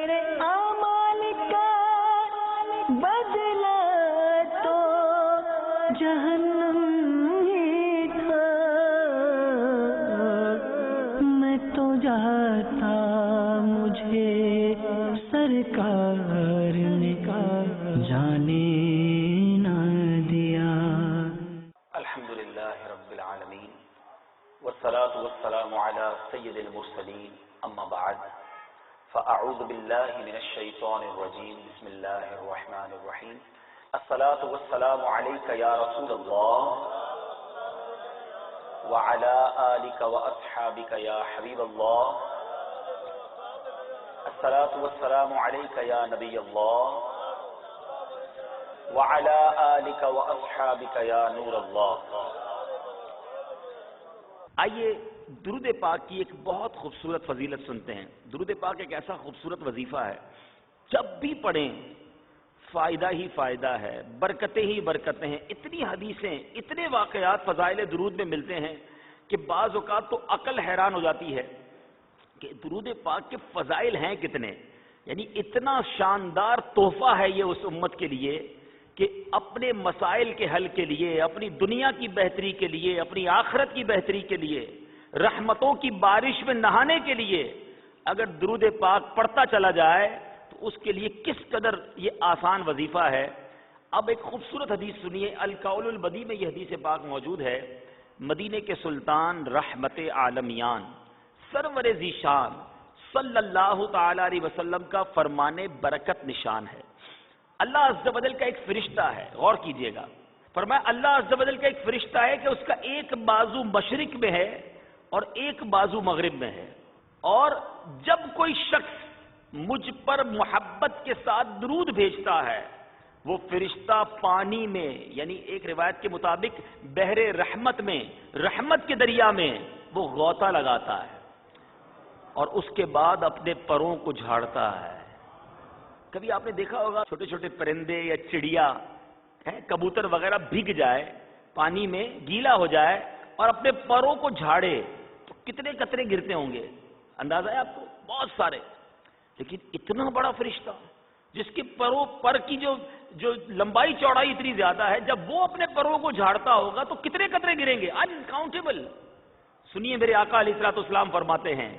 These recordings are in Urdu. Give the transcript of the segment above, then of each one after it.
میرے اعمال کا بدلہ تو جہنم ہی تھا، میں تو جاتا مجھے سرکار نے جانے نہ دیا۔ الحمدللہ رب العالمین والصلاة والسلام على سید المرسلین، اما بعد فاعوذ باللہ من الشیطان الرجیم، بسم اللہ الرحمن الرحیم۔ الصلاة والسلام علیک یا رسول اللہ وعلى آلک واصحابک یا حبیب اللہ۔ الصلاة والسلام علیک یا نبی اللہ وعلى آلک واصحابک یا نور اللہ۔ آئیے درود پاک کی ایک بہت خوبصورت فضیلت سنتے ہیں۔ درود پاک ایک ایسا خوبصورت وظیفہ ہے، جب بھی پڑھیں فائدہ ہی فائدہ ہے، برکتیں ہی برکتیں ہیں۔ اتنی حدیثیں، اتنے واقعات فضائل درود میں ملتے ہیں کہ بعض اوقات تو عقل حیران ہو جاتی ہے کہ درود پاک کے فضائل ہیں کتنے۔ یعنی اتنا شاندار تحفہ ہے یہ اس امت کے لیے کہ اپنے مسائل کے حل کے لیے، اپنی دنیا کی بہتری کے لیے، اپنی آخرت کی بہتری کے لیے، رحمتوں کی بارش میں نہانے کے لیے اگر درود پاک پڑھتا چلا جائے تو اس کے لیے کس قدر یہ آسان وظیفہ ہے۔ اب ایک خوبصورت حدیث سنیے، القول البدی میں یہ حدیث پاک موجود ہے۔ مدینے کے سلطان رحمت عالمیان سرور ذیشان صلی اللہ تعالی علیہ وسلم کا فرمان برکت نشان ہے۔ اللہ عز و جل کا ایک فرشتہ ہے، غور کیجئے گا، فرمایا اللہ عز و جل کا ایک فرشتہ ہے کہ اس کا ایک بازو مشرق میں ہے اور ایک بازو مغرب میں ہے، اور جب کوئی شخص مجھ پر محبت کے ساتھ درود بھیجتا ہے وہ فرشتہ پانی میں، یعنی ایک روایت کے مطابق بحر رحمت میں، رحمت کے دریا میں وہ غوطہ لگاتا ہے اور اس کے بعد اپنے پروں کو جھاڑتا ہے۔ کبھی آپ نے دیکھا ہوگا چھوٹے چھوٹے پرندے یا چڑیا کبوتر وغیرہ بھیگ جائے، پانی میں گیلا ہو جائے اور اپنے پروں کو جھاڑے تو کتنے قطرے گرتے ہوں گے، اندازہ ہے آپ کو؟ بہت سارے۔ لیکن اتنا بڑا فرشتہ جس کے پر کی جو لمبائی چوڑائی اتنی زیادہ ہے، جب وہ اپنے پروں کو جھاڑتا ہوگا تو کتنے قطرے گریں گے؟ انکاؤنٹیبل۔ سنیے میرے آقا علیہ الصلوۃ والسلام فرماتے ہیں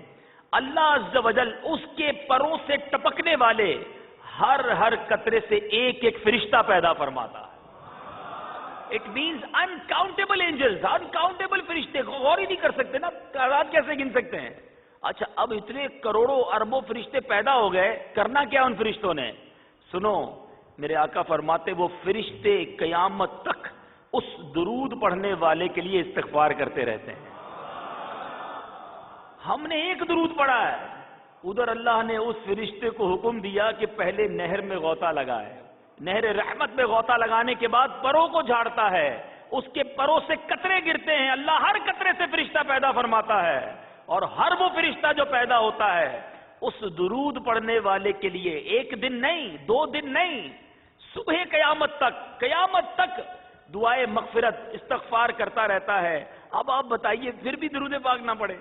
اللہ عز و جل اس کے پروں سے ٹپکنے والے ہر قطرے سے ایک ایک فرشتہ پیدا فرماتا ہے۔ It means uncountable angels, uncountable فرشتے، غور ہی نہیں کر سکتے نا، تعداد کیسے گن سکتے ہیں؟ اچھا اب اتنے کروڑوں اربوں فرشتے پیدا ہو گئے، کرنا کیا ان فرشتوں نے؟ سنو، میرے آقا فرماتے وہ فرشتے قیامت تک اس درود پڑھنے والے کے لیے استغفار کرتے رہتے ہیں۔ ہم نے ایک درود پڑھا ہے، ادھر اللہ نے اس فرشتے کو حکم دیا کہ پہلے نہر میں غوطہ لگائے، نہر رحمت میں غوطہ لگانے کے بعد پروں کو جھاڑتا ہے، اس کے پروں سے قطرے گرتے ہیں، اللہ ہر قطرے سے فرشتہ پیدا فرماتا ہے، اور ہر وہ فرشتہ جو پیدا ہوتا ہے اس درود پڑھنے والے کے لیے ایک دن نہیں، 2 دن نہیں، صبح قیامت تک دعائے مغفرت استغفار کرتا رہتا ہے۔ اب آپ بتائیے پھر بھی درود پاک نہ پڑھیں،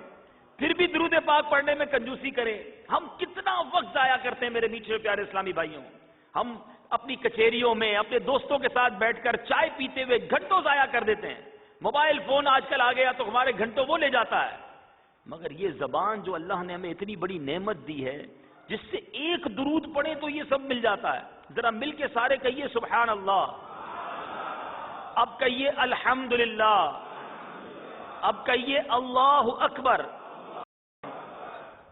پھر بھی درود پاک پڑھنے میں کنجوسی کریں؟ ہم کتنا وقت ضائع کرتے ہیں میرے میٹھے پیارے اسلامی بھائیوں۔ ہم اپنی کچہریوں میں اپنے دوستوں کے ساتھ بیٹھ کر چائے پیتے ہوئے گھنٹوں ضائع کر دیتے ہیں، موبائل فون آج کل آ گیا تو ہمارے گھنٹوں وہ لے جاتا ہے۔ مگر یہ زبان جو اللہ نے ہمیں اتنی بڑی نعمت دی ہے، جس سے ایک درود پڑھیں تو یہ سب مل جاتا ہے۔ ذرا مل کے سارے کہیے سبحان اللہ، اب کہیے الحمدللہ، اب کہیے اللہ اکبر۔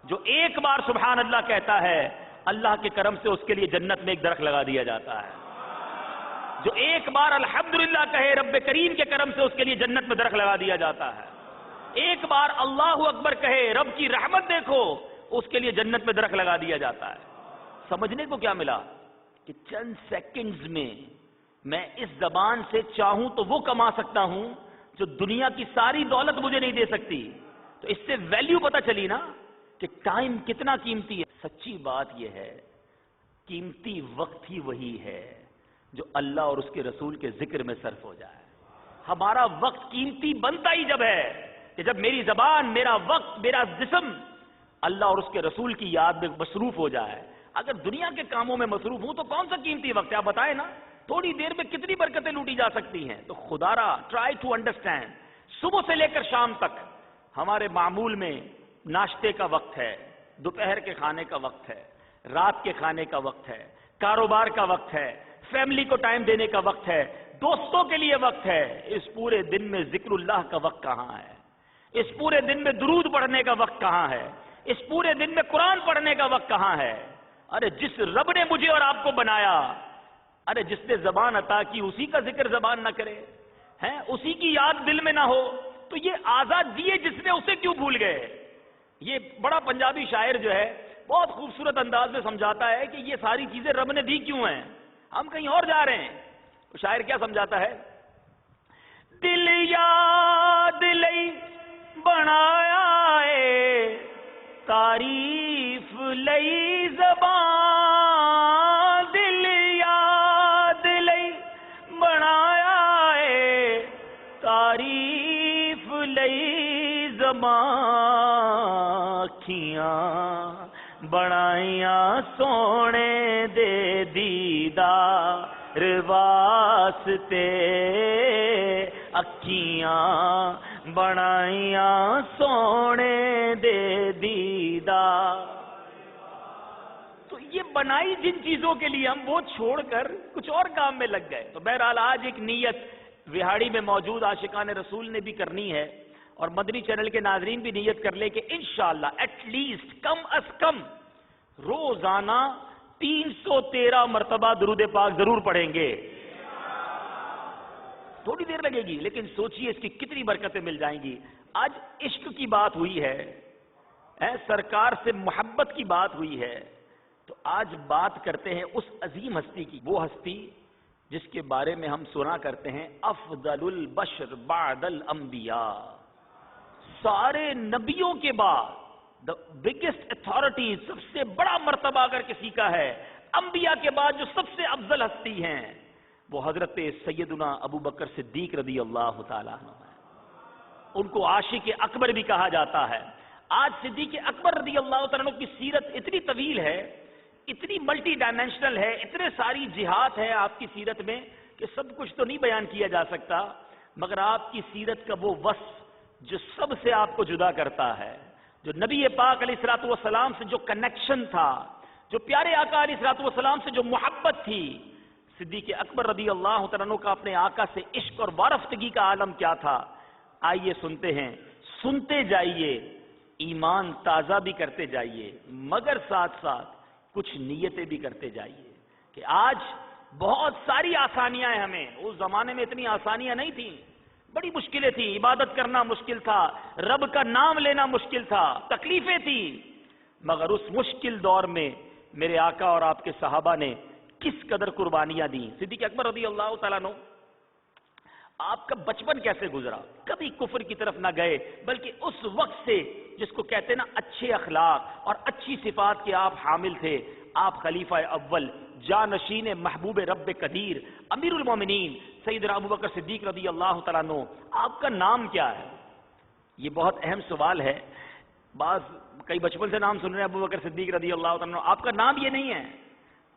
جو ایک بار سبحان اللہ کہتا ہے اللہ کے کرم سے اس کے لیے جنت میں ایک درخت لگا دیا جاتا ہے۔ جو ایک بار الحمدللہ کہے رب کریم کے کرم سے اس کے لیے جنت میں درخت لگا دیا جاتا ہے۔ ایک بار اللہ اکبر کہے رب کی رحمت دیکھو اس کے لیے جنت میں درخت لگا دیا جاتا ہے۔ سمجھنے کو کیا ملا کہ چند سیکنڈز میں اس زبان سے چاہوں تو وہ کما سکتا ہوں جو دنیا کی ساری دولت مجھے نہیں دے سکتی۔ تو اس سے ویلیو پتہ چلی نا کہ ٹائم کتنا قیمتی ہے۔ سچی بات یہ ہے قیمتی وقت ہی وہی ہے جو اللہ اور اس کے رسول کے ذکر میں صرف ہو جائے۔ ہمارا وقت قیمتی بنتا ہی جب ہے کہ جب میری زبان، میرا وقت، میرا جسم اللہ اور اس کے رسول کی یاد میں مصروف ہو جائے۔ اگر دنیا کے کاموں میں مصروف ہوں تو کون سا قیمتی وقت ہے؟ آپ بتائیں نا، تھوڑی دیر میں کتنی برکتیں لوٹی جا سکتی ہیں. تو خدا را ٹرائی ٹو انڈرسٹینڈ. صبح سے لے کر شام تک ہمارے معمول میں ناشتے کا وقت ہے، دوپہر کے کھانے کا وقت ہے، رات کے کھانے کا وقت ہے، کاروبار کا وقت ہے، فیملی کو ٹائم دینے کا وقت ہے، دوستوں کے لیے وقت ہے. اس پورے دن میں ذکر اللہ کا وقت کہاں ہے؟ اس پورے دن میں درود پڑھنے کا وقت کہاں ہے؟ اس پورے دن میں قرآن پڑھنے کا وقت کہاں ہے؟ ارے جس رب نے مجھے اور آپ کو بنایا، ارے جس نے زبان عطا کی، اسی کا ذکر زبان نہ کرے ہیں، اسی کی یاد دل میں نہ ہو، تو یہ آزاد دیے جس نے، اسے کیوں بھول گئے؟ یہ بڑا پنجابی شاعر جو ہے بہت خوبصورت انداز میں سمجھاتا ہے کہ یہ ساری چیزیں رب نے دی کیوں ہیں، ہم کہیں اور جا رہے ہیں. تو شاعر کیا سمجھاتا ہے؟ دل یاد لئی بنایا ہے، تعریف لئی زبان. دل یاد لئی بنایا ہے، تعریف لئی زبان. اکھیاں بنائیاں سونے دے دیدار واسطے، اکھیاں بنائیاں سونے دے دیدار. تو یہ بنائی جن چیزوں کے لیے، ہم وہ چھوڑ کر کچھ اور کام میں لگ گئے. تو بہرحال آج ایک نیت وہاڑی میں موجود عاشقان رسول نے بھی کرنی ہے، اور مدنی چینل کے ناظرین بھی نیت کر لے کہ انشاءاللہ ایٹ لیسٹ کم از کم روزانہ 313 مرتبہ درود پاک ضرور پڑھیں گے. تھوڑی دیر لگے گی لیکن سوچئے اس کی کتنی برکتیں مل جائیں گی. آج عشق کی بات ہوئی ہے، سرکار سے محبت کی بات ہوئی ہے، تو آج بات کرتے ہیں اس عظیم ہستی کی، وہ ہستی جس کے بارے میں ہم سنا کرتے ہیں افضل البشر بعد الانبیاء. سارے نبیوں کے بعد دا بگیسٹ اتھارٹی، سب سے بڑا مرتبہ اگر کسی کا ہے، انبیاء کے بعد جو سب سے افضل ہستی ہیں، وہ حضرت سیدنا ابو بکر صدیق رضی اللہ تعالیٰ عنہ ہے. ان کو عاشق اکبر بھی کہا جاتا ہے. آج صدیق اکبر رضی اللہ تعالیٰ عنہ کی سیرت اتنی طویل ہے، اتنی ملٹی ڈائمینشنل ہے، اتنے ساری جہات ہے آپ کی سیرت میں کہ سب کچھ تو نہیں بیان کیا جا سکتا، مگر آپ کی سیرت کا وہ وصف جو سب سے آپ کو جدا کرتا ہے، جو نبی پاک علیہ الصلوۃ والسلام سے جو کنیکشن تھا، جو پیارے آقا علیہ الصلوۃ والسلام سے جو محبت تھی، صدیق اکبر رضی اللہ تعالیٰ عنہ کا اپنے آقا سے عشق اور وارفتگی کا عالم کیا تھا. آئیے سنتے ہیں، سنتے جائیے، ایمان تازہ بھی کرتے جائیے، مگر ساتھ ساتھ کچھ نیتیں بھی کرتے جائیے کہ آج بہت ساری آسانیاں ہیں ہمیں. اس زمانے میں اتنی آسانیاں نہیں تھیں، بڑی مشکلیں تھیں، عبادت کرنا مشکل تھا، رب کا نام لینا مشکل تھا، تکلیفیں تھیں، مگر اس مشکل دور میں میرے آقا اور آپ کے صحابہ نے کس قدر قربانیاں دیں. صدیق اکبر رضی اللہ تعالیٰ عنہ، آپ کا بچپن کیسے گزرا؟ کبھی کفر کی طرف نہ گئے، بلکہ اس وقت سے جس کو کہتے ہیں نا اچھے اخلاق اور اچھی صفات کے آپ حامل تھے. آپ خلیفہ اول، جانشین محبوب رب قدیر، امیر المومنین سیدنا ابو بکر صدیق رضی اللہ تعالیٰ عنہ. آپ کا نام کیا ہے؟ یہ بہت اہم سوال ہے. کئی بچپن سے نام سن رہے ہیں ابو بکر صدیق رضی اللہ تعالیٰ عنہ، آپ کا نام یہ نہیں ہے.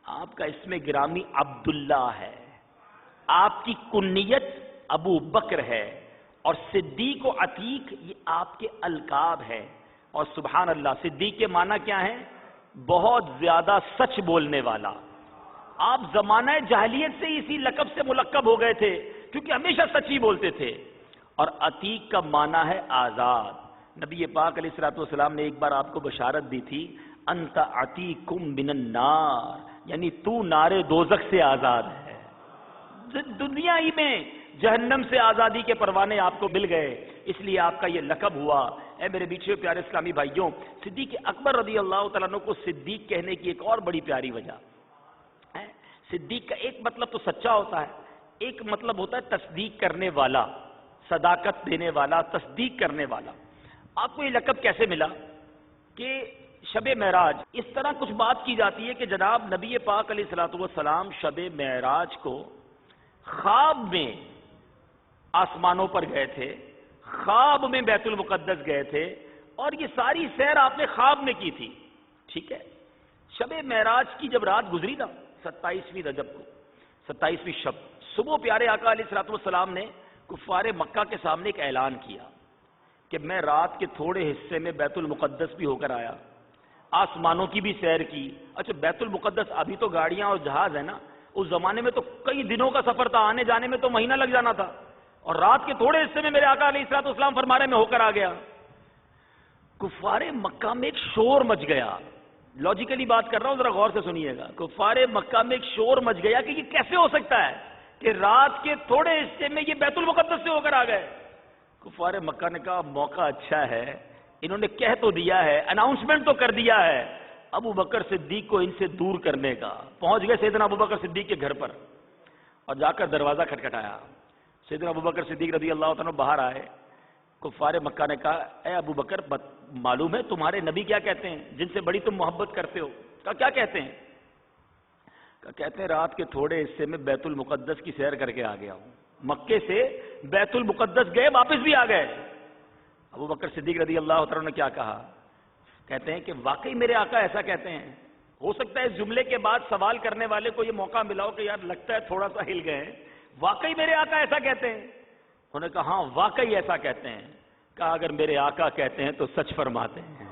آپ کا اسم گرامی عبداللہ ہے، آپ کی کنیت ابو بکر ہے، اور صدیق و عتیق یہ آپ کے القاب ہے. اور سبحان اللہ، صدیق کے معنی کیا ہے؟ بہت زیادہ سچ بولنے والا. آپ زمانہ جاہلیت سے اسی لقب سے ملقب ہو گئے تھے کیونکہ ہمیشہ سچ ہی بولتے تھے. اور عتیق کا معنی ہے آزاد. نبی پاک علیہ الصلوۃ والسلام نے ایک بار آپ کو بشارت دی تھی، انت عتیقم من النار، یعنی تو نار دوزخ سے آزاد ہے. دنیا ہی میں جہنم سے آزادی کے پروانے آپ کو مل گئے، اس لیے آپ کا یہ لقب ہوا. اے میرے بیچے پیارے اسلامی بھائیوں، صدیق اکبر رضی اللہ تعالیٰ عنہ کو صدیق کہنے کی ایک اور بڑی پیاری وجہ ہے. صدیق کا ایک مطلب تو سچا ہوتا ہے، ایک مطلب ہوتا ہے تصدیق کرنے والا، صداقت دینے والا، تصدیق کرنے والا. آپ کو یہ لقب کیسے ملا؟ کہ شب معراج اس طرح کچھ بات کی جاتی ہے کہ جناب نبی پاک علیہ الصلوۃ والسلام شب معراج کو خواب میں آسمانوں پر گئے تھے، خواب میں بیت المقدس گئے تھے، اور یہ ساری سیر آپ نے خواب میں کی تھی. ٹھیک ہے، شب معراج کی جب رات گزری نا 27ویں رجب کو، 27ویں شب، صبح پیارے آقا علیہ الصلوۃ والسلام نے کفار مکہ کے سامنے ایک اعلان کیا کہ میں رات کے تھوڑے حصے میں بیت المقدس بھی ہو کر آیا، آسمانوں کی بھی سیر کی۔ اچھا بیت المقدس ابھی تو گاڑیاں اور جہاز ہے نا، اس زمانے میں تو کئی دنوں کا سفر تھا، آنے جانے میں تو مہینہ لگ جانا تھا، اور رات کے تھوڑے حصے میں میرے آقا علیہ الصلوۃ والسلام فرما رہے میں ہو کر آ گیا۔ کفار مکہ میں ایک شور مچ گیا، لاجیکلی بات کر رہا ہوں، ذرا غور سے سنیے گا۔ کفار مکہ میں ایک شور مچ گیا کہ یہ کیسے ہو سکتا ہے کہ رات کے تھوڑے حصے میں یہ بیت المقدس سے ہو کر آ گئے۔ کفار مکہ نے کہا موقع اچھا ہے، انہوں نے کہہ تو دیا ہے، اناؤنسمنٹ تو کر دیا ہے، ابو بکر صدیق کو ان سے دور کرنے کا۔ پہنچ گئے سیدنا ابو بکر صدیق کے گھر پر اور جا کر دروازہ کھٹکھٹایا۔ سیدنا ابو بکر صدیق رضی اللہ تعالیٰ باہر آئے۔ کفار مکہ نے کہا اے ابو بکر معلوم ہے تمہارے نبی کیا کہتے ہیں جن سے بڑی تم محبت کرتے ہو؟ کہا کیا کہتے ہیں؟ کہتے ہیں رات کے تھوڑے حصے میں بیت المقدس کی سیر کر کے آ گیا ہوں، مکے سے بیت المقدس گئے واپس بھی آ گئے۔ ابو بکر صدیق رضی اللہ تعالیٰ نے کیا کہا؟ کہتے ہیں کہ واقعی میرے آقا ایسا کہتے ہیں؟ ہو سکتا ہے اس جملے کے بعد سوال کرنے والے کو یہ موقع ملا ہو کہ یار لگتا ہے تھوڑا سا ہل گئے ہیں، واقعی میرے آقا ایسا کہتے ہیں؟ انہوں نے کہا ہاں واقعی ایسا کہتے ہیں۔ کہا اگر میرے آقا کہتے ہیں تو سچ فرماتے ہیں۔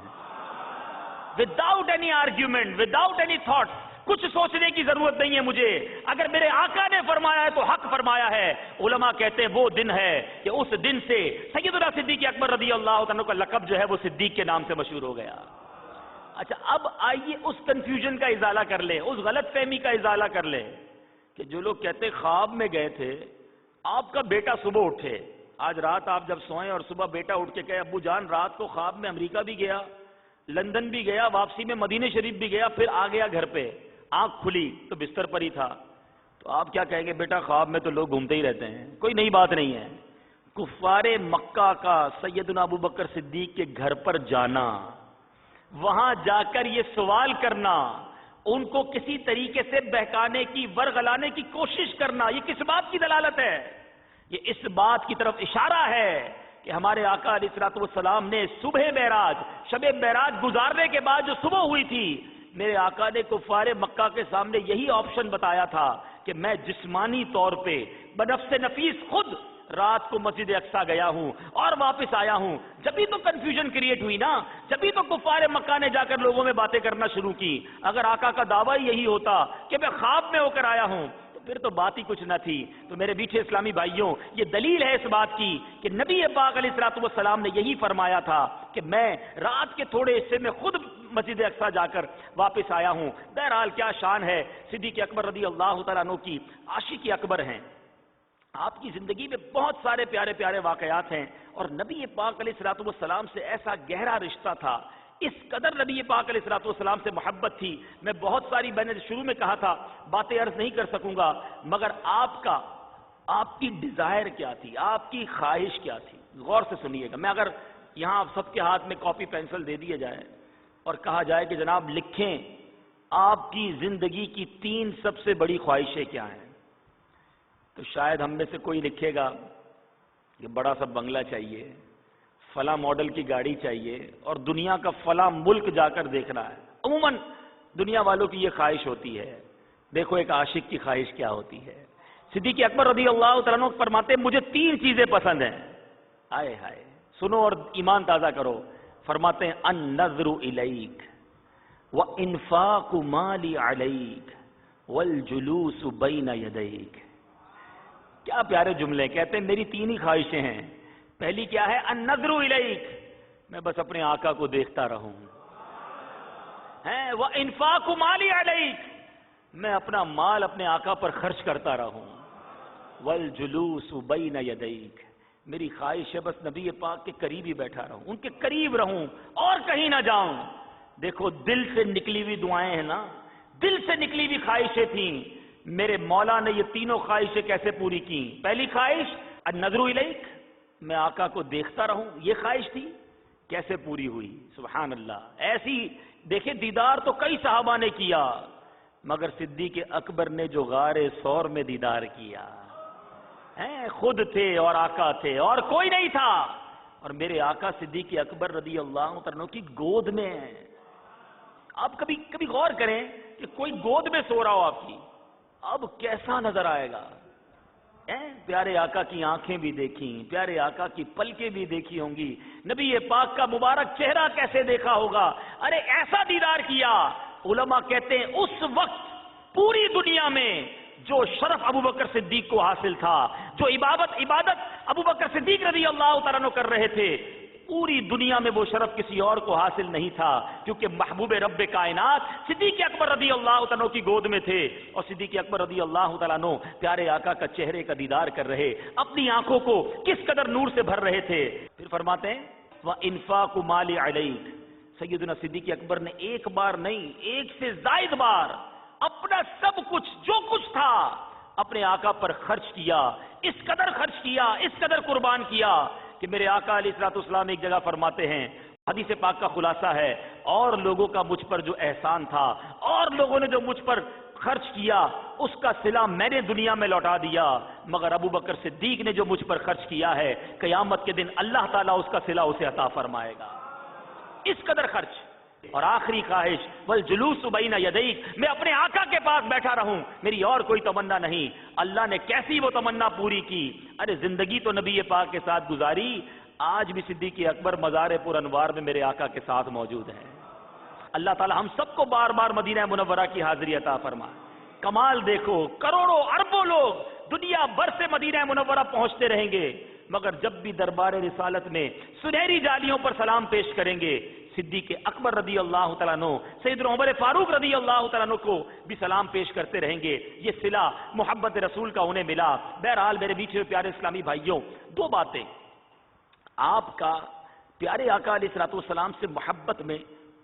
Without any argument, without any thought, کچھ سوچنے کی ضرورت نہیں ہے مجھے، اگر میرے آقا نے فرمایا ہے تو حق فرمایا ہے۔ علماء کہتے ہیں وہ دن ہے کہ اس دن سے سیدنا صدیق اکبر رضی اللہ عنہ کا لقب جو ہے وہ صدیق کے نام سے مشہور ہو گیا۔ اچھا اب آئیے اس کنفیوژن کا ازالہ کر لیں، اس غلط فہمی کا ازالہ کر لیں کہ جو لوگ کہتے خواب میں گئے تھے آپ کا بیٹا صبح اٹھے، آج رات آپ جب سوئیں اور صبح بیٹا اٹھ کے کہے ابو جان رات کو خواب میں امریکہ بھی گیا، لندن بھی گیا، واپسی میں مدینہ شریف بھی گیا، پھر آ گیا گھر پہ، آنکھ کھلی تو بستر پر ہی تھا، تو آپ کیا کہیں گے؟ بیٹا خواب میں تو لوگ گھومتے ہی رہتے ہیں، کوئی نئی بات نہیں ہے۔ کفار مکہ کا سیدنا ابو بکر صدیق کے گھر پر جانا، وہاں جا کر یہ سوال کرنا، ان کو کسی طریقے سے بہکانے کی، ورغلانے کی کوشش کرنا، یہ کس بات کی دلالت ہے؟ یہ اس بات کی طرف اشارہ ہے کہ ہمارے آقا علیہ الصلوۃ والسلام نے صبح معراج، شب معراج گزارنے کے بعد جو صبح ہوئی تھی، میرے آقا نے کفار مکہ کے سامنے یہی آپشن بتایا تھا کہ میں جسمانی طور پہ بنفس نفیس خود رات کو مسجد اقصیٰ گیا ہوں اور واپس آیا ہوں۔ جبھی تو کنفیوژن کریٹ ہوئی نا، جبھی تو کفار مکہ نے جا کر لوگوں میں باتیں کرنا شروع کی۔ اگر آقا کا دعویٰ یہی ہوتا کہ میں خواب میں ہو کر آیا ہوں تو پھر تو بات ہی کچھ نہ تھی۔ تو میرے میٹھے اسلامی بھائیوں، یہ دلیل ہے اس بات کی کہ نبی پاک علیہ الصلوۃ والسلام نے یہی فرمایا تھا کہ میں رات کے تھوڑے حصے میں خود مسجد اقصیٰ جا کر واپس آیا ہوں۔ بہرحال کیا شان ہے صدیق اکبر رضی اللہ تعالیٰ عنہ کی، عاشق اکبر ہیں، آپ کی زندگی میں بہت سارے پیارے پیارے واقعات ہیں، اور نبی پاک علیہ الصلوۃ والسلام سے ایسا گہرا رشتہ تھا، اس قدر نبی پاک علیہ الصلوۃ والسلام سے محبت تھی۔ میں بہت ساری، میں نے شروع میں کہا تھا باتیں عرض نہیں کر سکوں گا، مگر آپ کی ڈیزائر کیا تھی، آپ کی خواہش کیا تھی؟ غور سے سنیے گا۔ میں اگر یہاں آپ سب کے ہاتھ میں کاپی پینسل دے دیے جائے اور کہا جائے کہ جناب لکھیں آپ کی زندگی کی 3 سب سے بڑی خواہشیں کیا ہیں، تو شاید ہم میں سے کوئی لکھے گا کہ بڑا سا بنگلہ چاہیے، فلاں ماڈل کی گاڑی چاہیے، اور دنیا کا فلاں ملک جا کر دیکھنا ہے۔ عموماً دنیا والوں کی یہ خواہش ہوتی ہے۔ دیکھو ایک عاشق کی خواہش کیا ہوتی ہے۔ صدیق اکبر رضی اللہ تعالیٰ عنہ فرماتے مجھے 3 چیزیں پسند ہیں۔ آئے ہائے، سنو اور ایمان تازہ کرو۔ فرماتے ہیں النظر الیک وانفاق مالی علیک والجلوس بین یدیک۔ کیا پیارے جملے، کہتے ہیں میری 3 ہی خواہشیں ہیں۔ پہلی کیا ہے؟ النظر الیک، میں بس اپنے آقا کو دیکھتا رہوں، وانفاق مالی علیک، میں اپنا مال اپنے آقا پر خرچ کرتا رہوں، والجلوس بین یدیک، میری خواہش ہے بس نبی پاک کے قریب ہی بیٹھا رہوں، ان کے قریب رہوں اور کہیں نہ جاؤں۔ دیکھو دل سے نکلی ہوئی دعائیں ہیں نا، دل سے نکلی ہوئی خواہشیں تھیں۔ میرے مولا نے یہ 3 خواہشیں کیسے پوری کی؟ پہلی خواہش النظر الیک، میں آقا کو دیکھتا رہوں، یہ خواہش تھی، کیسے پوری ہوئی؟ سبحان اللہ۔ ایسی دیکھیں دیدار تو کئی صحابہ نے کیا، مگر صدیق اکبر نے جو غار ثور میں دیدار کیا، خود تھے اور آقا تھے اور کوئی نہیں تھا، اور میرے آقا صدیق اکبر رضی اللہ عنہ کی گود میں آپ کبھی کبھی غور کریں کہ کوئی گود میں سو رہا ہو آپ کی، اب کیسا نظر آئے گا؟ پیارے آقا کی آنکھیں بھی دیکھیں، پیارے آقا کی پلکیں بھی دیکھی ہوں گی، نبی پاک کا مبارک چہرہ کیسے دیکھا ہوگا؟ ارے ایسا دیدار کیا، علماء کہتے ہیں اس وقت پوری دنیا میں جو شرف ابو بکر صدیق کو حاصل تھا، جو عبادت ابو بکر صدیق رضی اللہ تعالیٰ عنہ کر رہے تھے، پوری دنیا میں وہ شرف کسی اور کو حاصل نہیں تھا، کیونکہ محبوب رب کائنات صدیق اکبر رضی اللہ تعالیٰ عنہ کی گود میں تھے، اور صدیق اکبر رضی اللہ تعالیٰ عنہ پیارے آقا کا چہرے کا دیدار کر رہے، اپنی آنکھوں کو کس قدر نور سے بھر رہے تھے۔ پھر فرماتے ہیں وَإِنفَاقُ مَالِ عَلَيْكَ، سیدنا صدیق اکبر نے ایک بار نہیں، ایک سے زائد بار اپنا سب کچھ جو کچھ تھا اپنے آقا پر خرچ کیا، اس قدر خرچ کیا، اس قدر قربان کیا کہ میرے آقا علیہ الصلوۃ والسلام ایک جگہ فرماتے ہیں، حدیث پاک کا خلاصہ ہے، اور لوگوں کا مجھ پر جو احسان تھا اور لوگوں نے جو مجھ پر خرچ کیا اس کا صلہ میں نے دنیا میں لوٹا دیا، مگر ابو بکر صدیق نے جو مجھ پر خرچ کیا ہے قیامت کے دن اللہ تعالیٰ اس کا صلہ اسے عطا فرمائے گا، اس قدر خرچ۔ اور آخری خواہش والجلوس بین یدیک، میں اپنے آقا کے پاس بیٹھا رہوں، میری اور کوئی تمنا نہیں۔ اللہ نے کیسی وہ تمنا پوری کی، ارے زندگی تو نبی پاک کے ساتھ گزاری، آج بھی صدیق اکبر مزار پر انوار میں میرے آقا کے ساتھ موجود ہیں۔ اللہ تعالی ہم سب کو بار بار مدینہ منورہ کی حاضری عطا فرمائے۔ کمال دیکھو، کروڑوں اربوں لوگ دنیا بھر سے مدینہ منورہ پہنچتے رہیں گے، مگر جب بھی دربار رسالت میں سنہری جالیوں پر سلام پیش کریں گے، صدیق اکبر رضی اللہ تعالیٰ عنہ، سیدنا عمر فاروق رضی اللہ تعالیٰ عنہ کو بھی سلام پیش کرتے رہیں گے۔ یہ صلہ محبت رسول کا انہیں ملا۔ بہرحال میرے میٹھے ہوئے پیارے اسلامی بھائیوں، دو باتیں، آپ کا پیارے آقا علیہ الصلوۃ والسلام سے محبت میں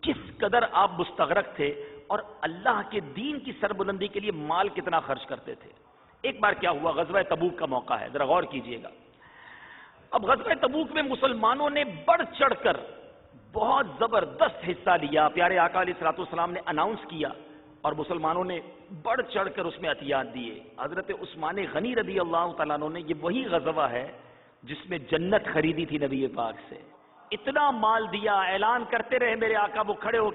کس قدر آپ مستغرق تھے، اور اللہ کے دین کی سربلندی کے لیے مال کتنا خرچ کرتے تھے۔ ایک بار کیا ہوا، غزوہ تبوک کا موقع ہے، ذرا غور کیجئے گا۔ اب غزوہ تبوک میں مسلمانوں نے بڑھ چڑھ کر بہت زبردست حصہ لیا، پیارے آقا علیہ الصلوۃ والسلام نے اناؤنس کیا، اور مسلمانوں نے بڑھ چڑھ کر اس میں عطیات دیے۔ حضرت عثمان غنی رضی اللہ تعالیٰ عنہ نے، یہ وہی غزوہ ہے جس میں جنت خریدی تھی نبی پاک سے، اتنا مال دیا، اعلان کرتے رہے میرے آقا، وہ کھڑے ہو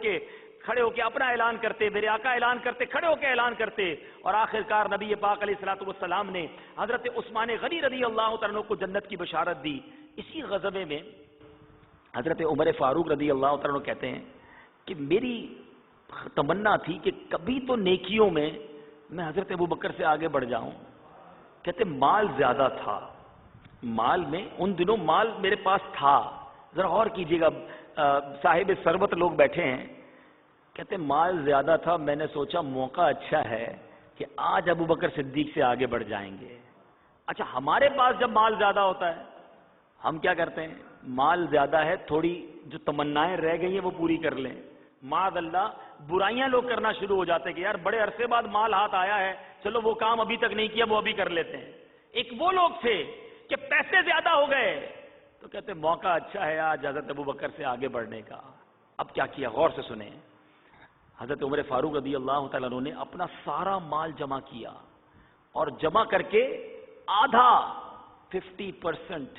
کے اپنا اعلان کرتے، میرے آقا اعلان کرتے، کھڑے ہو کے اعلان کرتے، اور آخرکار نبی پاک علیہ الصلوۃ والسلام نے حضرت عثمان غنی رضی اللہ تعالیٰ عنہ کو جنت کی بشارت دی۔ اسی غزوے میں حضرت عمر فاروق رضی اللہ تعالیٰ عنہ کہتے ہیں کہ میری تمنا تھی کہ کبھی تو نیکیوں میں میں حضرت ابو بکر سے آگے بڑھ جاؤں۔ کہتے مال زیادہ تھا، مال میں ان دنوں مال میرے پاس تھا، ذرا غور کیجیے گا، صاحب ثروت لوگ بیٹھے ہیں، کہتے مال زیادہ تھا، میں نے سوچا موقع اچھا ہے کہ آج ابو بکر صدیق سے آگے بڑھ جائیں گے۔ اچھا، ہمارے پاس جب مال زیادہ ہوتا ہے ہم کیا کرتے ہیں؟ مال زیادہ ہے، تھوڑی جو تمنائیں رہ گئی ہیں وہ پوری کر لیں، معاذ اللہ برائیاں لوگ کرنا شروع ہو جاتے ہیں کہ یار بڑے عرصے بعد مال ہاتھ آیا ہے، چلو وہ کام ابھی تک نہیں کیا وہ ابھی کر لیتے ہیں۔ ایک وہ لوگ تھے کہ پیسے زیادہ ہو گئے تو کہتے موقع اچھا ہے آج حضرت ابو بکر سے آگے بڑھنے کا۔ اب کیا کیا، غور سے سنیں۔ حضرت عمر فاروق رضی اللہ تعالیٰ عنہ نے اپنا سارا مال جمع کیا، اور جمع کر کے آدھا 50%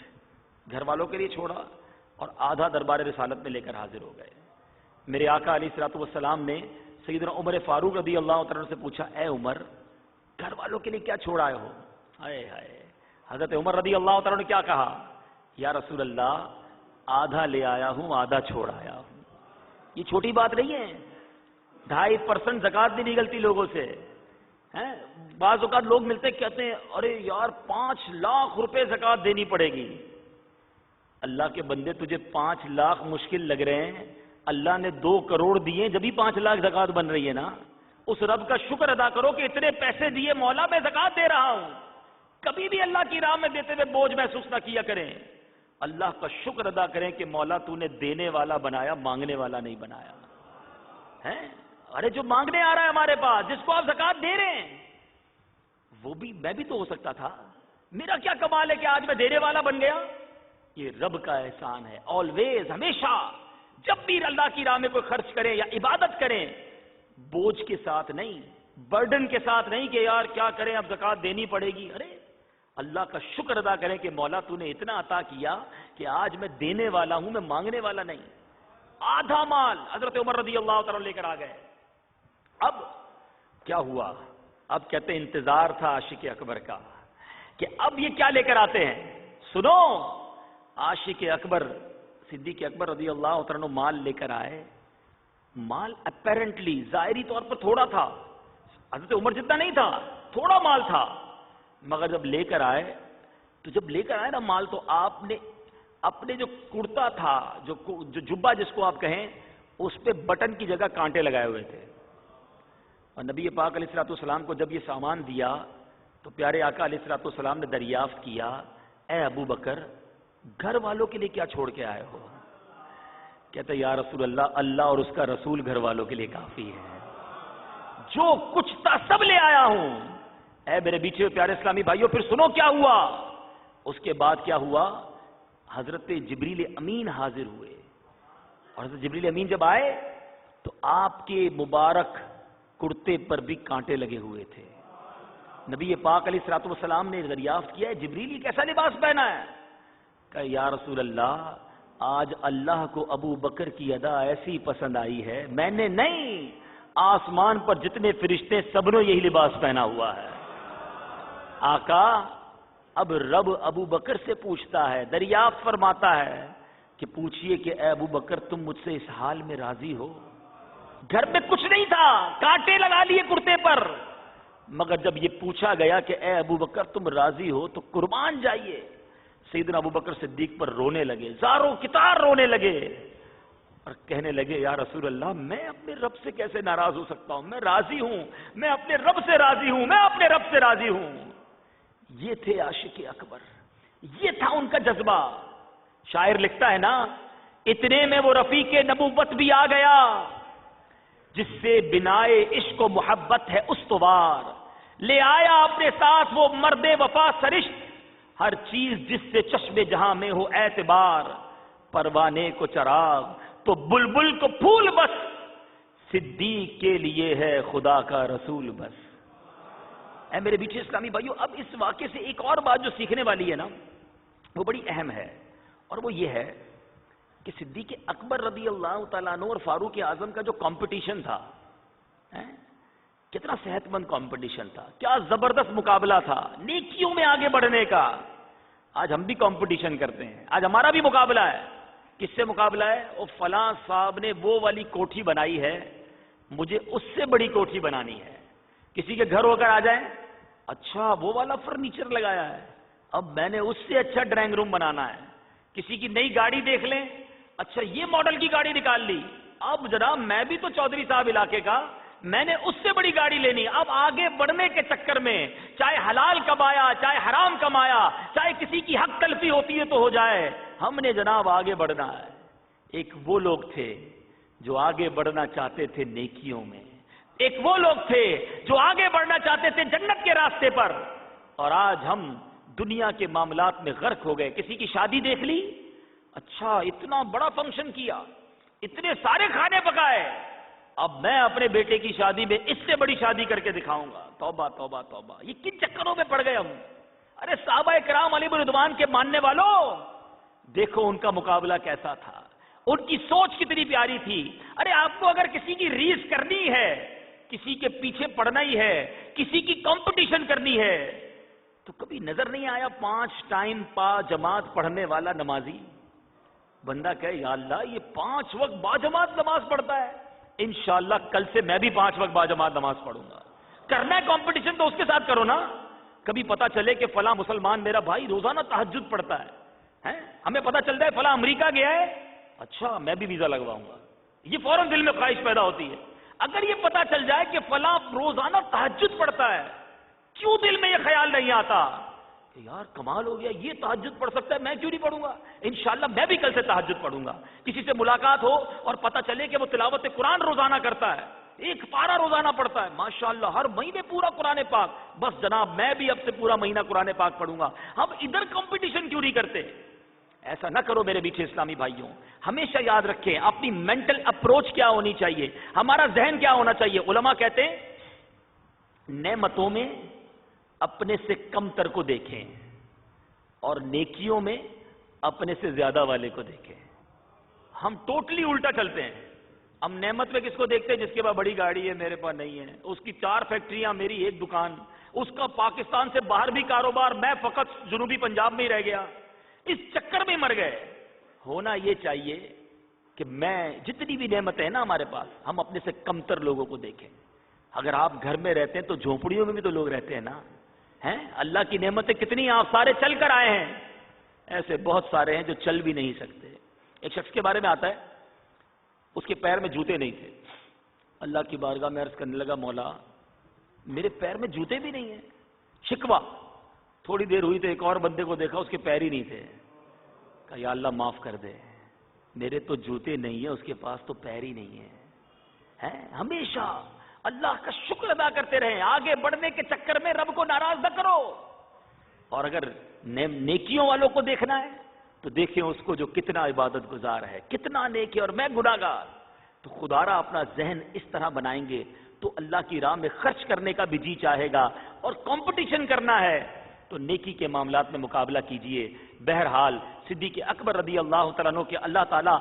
گھر والوں کے لیے چھوڑا، اور آدھا دربار رسالت میں لے کر حاضر ہو گئے۔ میرے آقا علیہ الصلوۃ والسلام نے سیدنا عمر فاروق رضی اللہ تعالیٰ عنہ سے پوچھا، اے عمر گھر والوں کے لیے کیا چھوڑ آئے ہو؟ ہائے ہائے، حضرت عمر رضی اللہ تعالیٰ عنہ نے کیا کہا، یا رسول اللہ آدھا لے آیا ہوں آدھا چھوڑ آیا ہوں۔ یہ چھوٹی بات نہیں ہے، 2.5% زکوٰۃ نہیں نکلتی لوگوں سے۔ بعض اوقات لوگ ملتے کہتے ہیں ارے یار 5 لاکھ روپے زکوٰۃ دینی پڑے گی۔ اللہ کے بندے تجھے 5 لاکھ مشکل لگ رہے ہیں، اللہ نے 2 کروڑ دیے جبھی 5 لاکھ زکوٰۃ بن رہی ہے نا، اس رب کا شکر ادا کرو کہ اتنے پیسے دیے مولا میں زکوٰۃ دے رہا ہوں۔ کبھی بھی اللہ کی راہ میں دیتے ہوئے بوجھ محسوس نہ کیا کریں، اللہ کا شکر ادا کریں کہ مولا تو نے دینے والا بنایا، مانگنے والا نہیں بنایا ہے۔ ارے جو مانگنے آ رہا ہے ہمارے پاس، جس کو آپ زکوٰۃ دے رہے ہیں، وہ بھی میں بھی تو ہو سکتا تھا، میرا کیا کمال ہے کہ آج میں دینے والا بن گیا؟ یہ رب کا احسان ہے۔ آلویز، ہمیشہ جب بھی اللہ کی راہ میں کوئی خرچ کریں یا عبادت کریں، بوجھ کے ساتھ نہیں، برڈن کے ساتھ نہیں کہ یار کیا کریں اب زکوٰۃ دینی پڑے گی۔ ارے اللہ کا شکر ادا کریں کہ مولا تو نے اتنا عطا کیا کہ آج میں دینے والا ہوں، میں مانگنے والا نہیں۔ آدھا مال حضرت عمر رضی اللہ تعالیٰ لے کر آ گئے. اب کیا ہوا؟ اب کہتے ہیں انتظار تھا عاشق اکبر کا کہ اب یہ کیا لے کر آتے ہیں. سنو، عاشق اکبر صدیق اکبر رضی اللہ تعالیٰ مال لے کر آئے. مال اپیرنٹلی ظاہری طور پر تھوڑا تھا، حضرت عمر جتنا نہیں تھا، تھوڑا مال تھا، مگر جب لے کر آئے تو جب لے کر آئے نا مال، تو آپ نے اپنے جو کرتا تھا، جو جبہ جس کو آپ کہیں، اس پہ بٹن کی جگہ کانٹے لگائے ہوئے تھے. اور نبی پاک علیہ الصلوۃ والسلام کو جب یہ سامان دیا تو پیارے آقا علیہ الصلوۃ والسلام نے دریافت کیا، اے ابو بکر، گھر والوں کے لیے کیا چھوڑ کے آئے ہو؟ کہتے یا رسول اللہ، اللہ اور اس کا رسول گھر والوں کے لیے کافی ہے، جو کچھ تھا سب لے آیا ہوں. اے میرے بیچے پیارے اسلامی بھائیوں، پھر سنو کیا ہوا. اس کے بعد کیا ہوا؟ حضرت جبریل امین حاضر ہوئے، اور حضرت جبریل امین جب آئے تو آپ کے مبارک کرتے پر بھی کانٹے لگے ہوئے تھے. نبی پاک علیہ الصلوۃ والسلام نے دریافت کیا، جبریل یہ کیسا لباس پہنا ہے؟ کہ یا رسول اللہ، آج اللہ کو ابو بکر کی ادا ایسی پسند آئی ہے، میں نے نہیں، آسمان پر جتنے فرشتے سب نے یہی لباس پہنا ہوا ہے. آقا اب رب ابو بکر سے پوچھتا ہے، دریافت فرماتا ہے کہ پوچھئے کہ اے ابو بکر، تم مجھ سے اس حال میں راضی ہو؟ گھر میں کچھ نہیں تھا، کانٹے لگا لیے کرتے پر، مگر جب یہ پوچھا گیا کہ اے ابو بکر تم راضی ہو تو قربان جائیے. سیدنا ابو بکر صدیق پر رونے لگے، زاروں کتار رونے لگے، اور کہنے لگے یا رسول اللہ، میں اپنے رب سے کیسے ناراض ہو سکتا ہوں؟ میں راضی ہوں، میں اپنے رب سے راضی ہوں، میں اپنے رب سے راضی ہوں. یہ تھے عاشق اکبر، یہ تھا ان کا جذبہ. شاعر لکھتا ہے نا، اتنے میں وہ رفیق نبوت بھی آ گیا جس سے بنائے عشق و محبت ہے استوار. لے آیا اپنے ساتھ وہ مرد وفا سرشت، ہر چیز جس سے چشم جہاں میں ہو اعتبار. پروانے کو چراغ تو بلبل کو پھول، بس صدیق کے لیے ہے خدا کا رسول بس. اے میرے بیچے اسلامی بھائیو، اب اس واقعے سے ایک اور بات جو سیکھنے والی ہے نا، وہ بڑی اہم ہے، اور وہ یہ ہے کہ صدیق اکبر رضی اللہ تعالیٰ عنہ اور فاروق اعظم کا جو کمپٹیشن تھا، کتنا صحت مند کمپٹیشن تھا، کیا زبردست مقابلہ تھا نیکیوں میں آگے بڑھنے کا. آج ہم بھی کمپٹیشن کرتے ہیں، آج ہمارا بھی مقابلہ ہے. کس سے مقابلہ ہے؟ وہ فلاں صاحب نے وہ والی کوٹھی بنائی ہے، مجھے اس سے بڑی کوٹھی بنانی ہے. کسی کے گھر ہو کر آ جائیں، اچھا وہ والا فرنیچر لگایا ہے، اب میں نے اس سے اچھا ڈرائنگ روم بنانا ہے. کسی کی نئی گاڑی دیکھ لیں، اچھا یہ ماڈل کی گاڑی نکال لی، اب جناب میں بھی تو چودھری صاحب علاقے کا، میں نے اس سے بڑی گاڑی لینی. اب آگے بڑھنے کے چکر میں چاہے حلال کمایا، چاہے حرام کمایا، چاہے کسی کی حق تلفی ہوتی ہے تو ہو جائے، ہم نے جناب آگے بڑھنا ہے. ایک وہ لوگ تھے جو آگے بڑھنا چاہتے تھے نیکیوں میں، ایک وہ لوگ تھے جو آگے بڑھنا چاہتے تھے جنت کے راستے پر. اور آج ہم دنیا کے معاملات میں غرق ہو گئے. کسی کی شادی دیکھ لی، اچھا اتنا بڑا فنکشن کیا، اتنے سارے کھانے پکائے، اب میں اپنے بیٹے کی شادی میں اس سے بڑی شادی کر کے دکھاؤں گا. توبہ توبہ توبہ، یہ کن چکروں میں پڑ گئے ہم. ارے صحابہ کرام علی بن رضوان کے ماننے والوں، دیکھو ان کا مقابلہ کیسا تھا، ان کی سوچ کتنی پیاری تھی. ارے آپ کو اگر کسی کی ریس کرنی ہے، کسی کے پیچھے پڑنا ہی ہے، کسی کی کمپٹیشن کرنی ہے، تو کبھی نظر نہیں آیا 5 ٹائم پا جماعت پڑھنے والا نمازی بندہ کہے یا اللہ یہ 5 وقت با جماعت نماز پڑھتا ہے، انشاءاللہ کل سے میں بھی 5 وقت با جماعت نماز پڑھوں گا. کرنا ہے کمپٹیشن تو اس کے ساتھ کرو نا. کبھی پتا چلے کہ فلاں مسلمان میرا بھائی روزانہ تہجد پڑھتا ہے، ہمیں پتا چلتا ہے فلاں امریکہ گیا ہے، اچھا میں بھی ویزا لگواؤں گا، یہ فوراً دل میں خواہش پیدا ہوتی ہے. اگر یہ پتا چل جائے کہ فلاں روزانہ تہجد پڑھتا ہے، کیوں دل میں یہ خیال نہیں آتا کہ یار کمال ہو گیا، یہ تہجد پڑھ سکتا ہے، میں کیوں نہیں پڑھوں گا؟ انشاءاللہ میں بھی کل سے تہجد پڑھوں گا. کسی سے ملاقات ہو اور پتا چلے کہ وہ تلاوت قرآن روزانہ کرتا ہے، 1 پارہ روزانہ پڑھتا ہے، ماشاءاللہ ہر مہینے پورا قرآن پاک، بس جناب میں بھی اب سے پورا مہینہ قرآن پاک پڑھوں گا. ہم ادھر کمپٹیشن کیوں نہیں کرتے؟ ایسا نہ کرو میرے بیچے اسلامی بھائیوں. ہمیشہ یاد رکھیں اپنی مینٹل اپروچ کیا ہونی چاہیے، ہمارا ذہن کیا ہونا چاہیے. علماء کہتے ہیں نعمتوں میں اپنے سے کم تر کو دیکھیں اور نیکیوں میں اپنے سے زیادہ والے کو دیکھیں. ہم ٹوٹلی الٹا چلتے ہیں. ہم نعمت میں کس کو دیکھتے ہیں؟ جس کے پاس بڑی گاڑی ہے، میرے پاس نہیں ہے. اس کی 4 فیکٹریاں، میری 1 دکان. اس کا پاکستان سے باہر بھی کاروبار، میں فقط جنوبی پنجاب میں ہی رہ گیا. اس چکر میں مر گئے. ہونا یہ چاہیے کہ میں جتنی بھی نعمتیں ہیں نا ہمارے پاس، ہم اپنے سے کمتر لوگوں کو دیکھیں. اگر آپ گھر میں رہتے ہیں تو جھونپڑیوں میں بھی تو لوگ رہتے ہیں نا. ہیں اللہ کی نعمتیں کتنی، آپ سارے چل کر آئے ہیں. ایسے بہت سارے ہیں جو چل بھی نہیں سکتے. ایک شخص کے بارے میں آتا ہے، اس کے پیر میں جوتے نہیں تھے. اللہ کی بارگاہ میں عرض کرنے لگا، مولا میرے پیر میں جوتے بھی نہیں ہیں. شکوہ. تھوڑی دیر ہوئی تو ایک اور بندے کو دیکھا، اس کے پیر ہی نہیں تھے. کہا یا اللہ معاف کر دے، میرے تو جوتے نہیں ہیں، اس کے پاس تو پیر ہی نہیں ہے. ہمیشہ اللہ کا شکر ادا کرتے رہیں. آگے بڑھنے کے چکر میں رب کو ناراض نہ کرو. اور اگر نیکیوں والوں کو دیکھنا ہے تو دیکھیں اس کو جو کتنا عبادت گزار ہے، کتنا نیک ہے، اور میں گناہگار. تو خدا را اپنا ذہن اس طرح بنائیں گے تو اللہ کی راہ میں خرچ کرنے کا بھی جی چاہے گا. اور کمپٹیشن کرنا ہے تو نیکی کے معاملات میں مقابلہ کیجئے. بہرحال صدیق اکبر رضی اللہ تعالیٰ عنہ کے اللہ تعالیٰ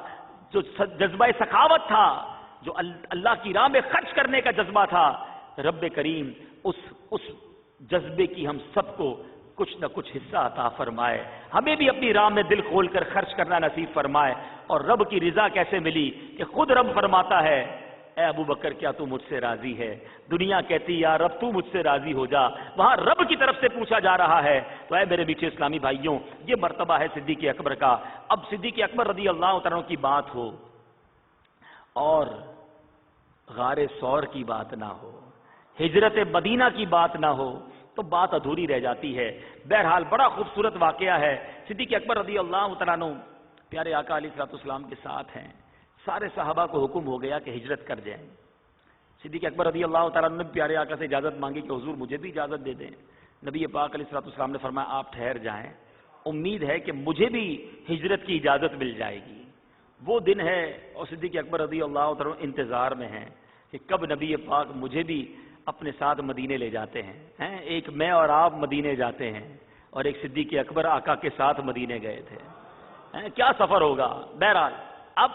جو جذبہ سخاوت تھا، جو اللہ کی راہ میں خرچ کرنے کا جذبہ تھا، رب کریم اس جذبے کی ہم سب کو کچھ نہ کچھ حصہ عطا فرمائے. ہمیں بھی اپنی راہ میں دل کھول کر خرچ کرنا نصیب فرمائے. اور رب کی رضا کیسے ملی کہ خود رب فرماتا ہے، اے ابو بکر کیا تو مجھ سے راضی ہے؟ دنیا کہتی یا رب تو مجھ سے راضی ہو جا. وہاں رب کی طرف سے پوچھا جا رہا ہے. تو اے میرے میٹھے اسلامی بھائیوں، یہ مرتبہ ہے صدیق اکبر کا. اب صدیق اکبر رضی اللہ تعالیٰ کی بات ہو اور غار ثور کی بات نہ ہو، ہجرت مدینہ کی بات نہ ہو تو بات ادھوری رہ جاتی ہے. بہرحال بڑا خوبصورت واقعہ ہے. صدیق اکبر رضی اللہ تعالیٰ عنہ پیارے آقا علیہ الصلوۃ والسلام کے ساتھ ہیں. سارے صحابہ کو حکم ہو گیا کہ ہجرت کر جائیں. صدیق اکبر رضی اللہ تعالیٰ عنہ نے پیارے آقا سے اجازت مانگی کہ حضور مجھے بھی اجازت دے دیں. نبی پاک علیہ الصلوۃ والسلام نے فرمایا آپ ٹھہر جائیں، امید ہے کہ مجھے بھی ہجرت کی اجازت مل جائے گی. وہ دن ہے اور صدیق اکبر رضی اللہ تعالیٰ انتظار میں ہیں کہ کب نبی پاک مجھے بھی اپنے ساتھ مدینے لے جاتے ہیں. ایک میں اور آپ مدینے جاتے ہیں اور ایک صدیق اکبر آقا کے ساتھ مدینے گئے تھے. کیا سفر ہوگا. بہرحال اب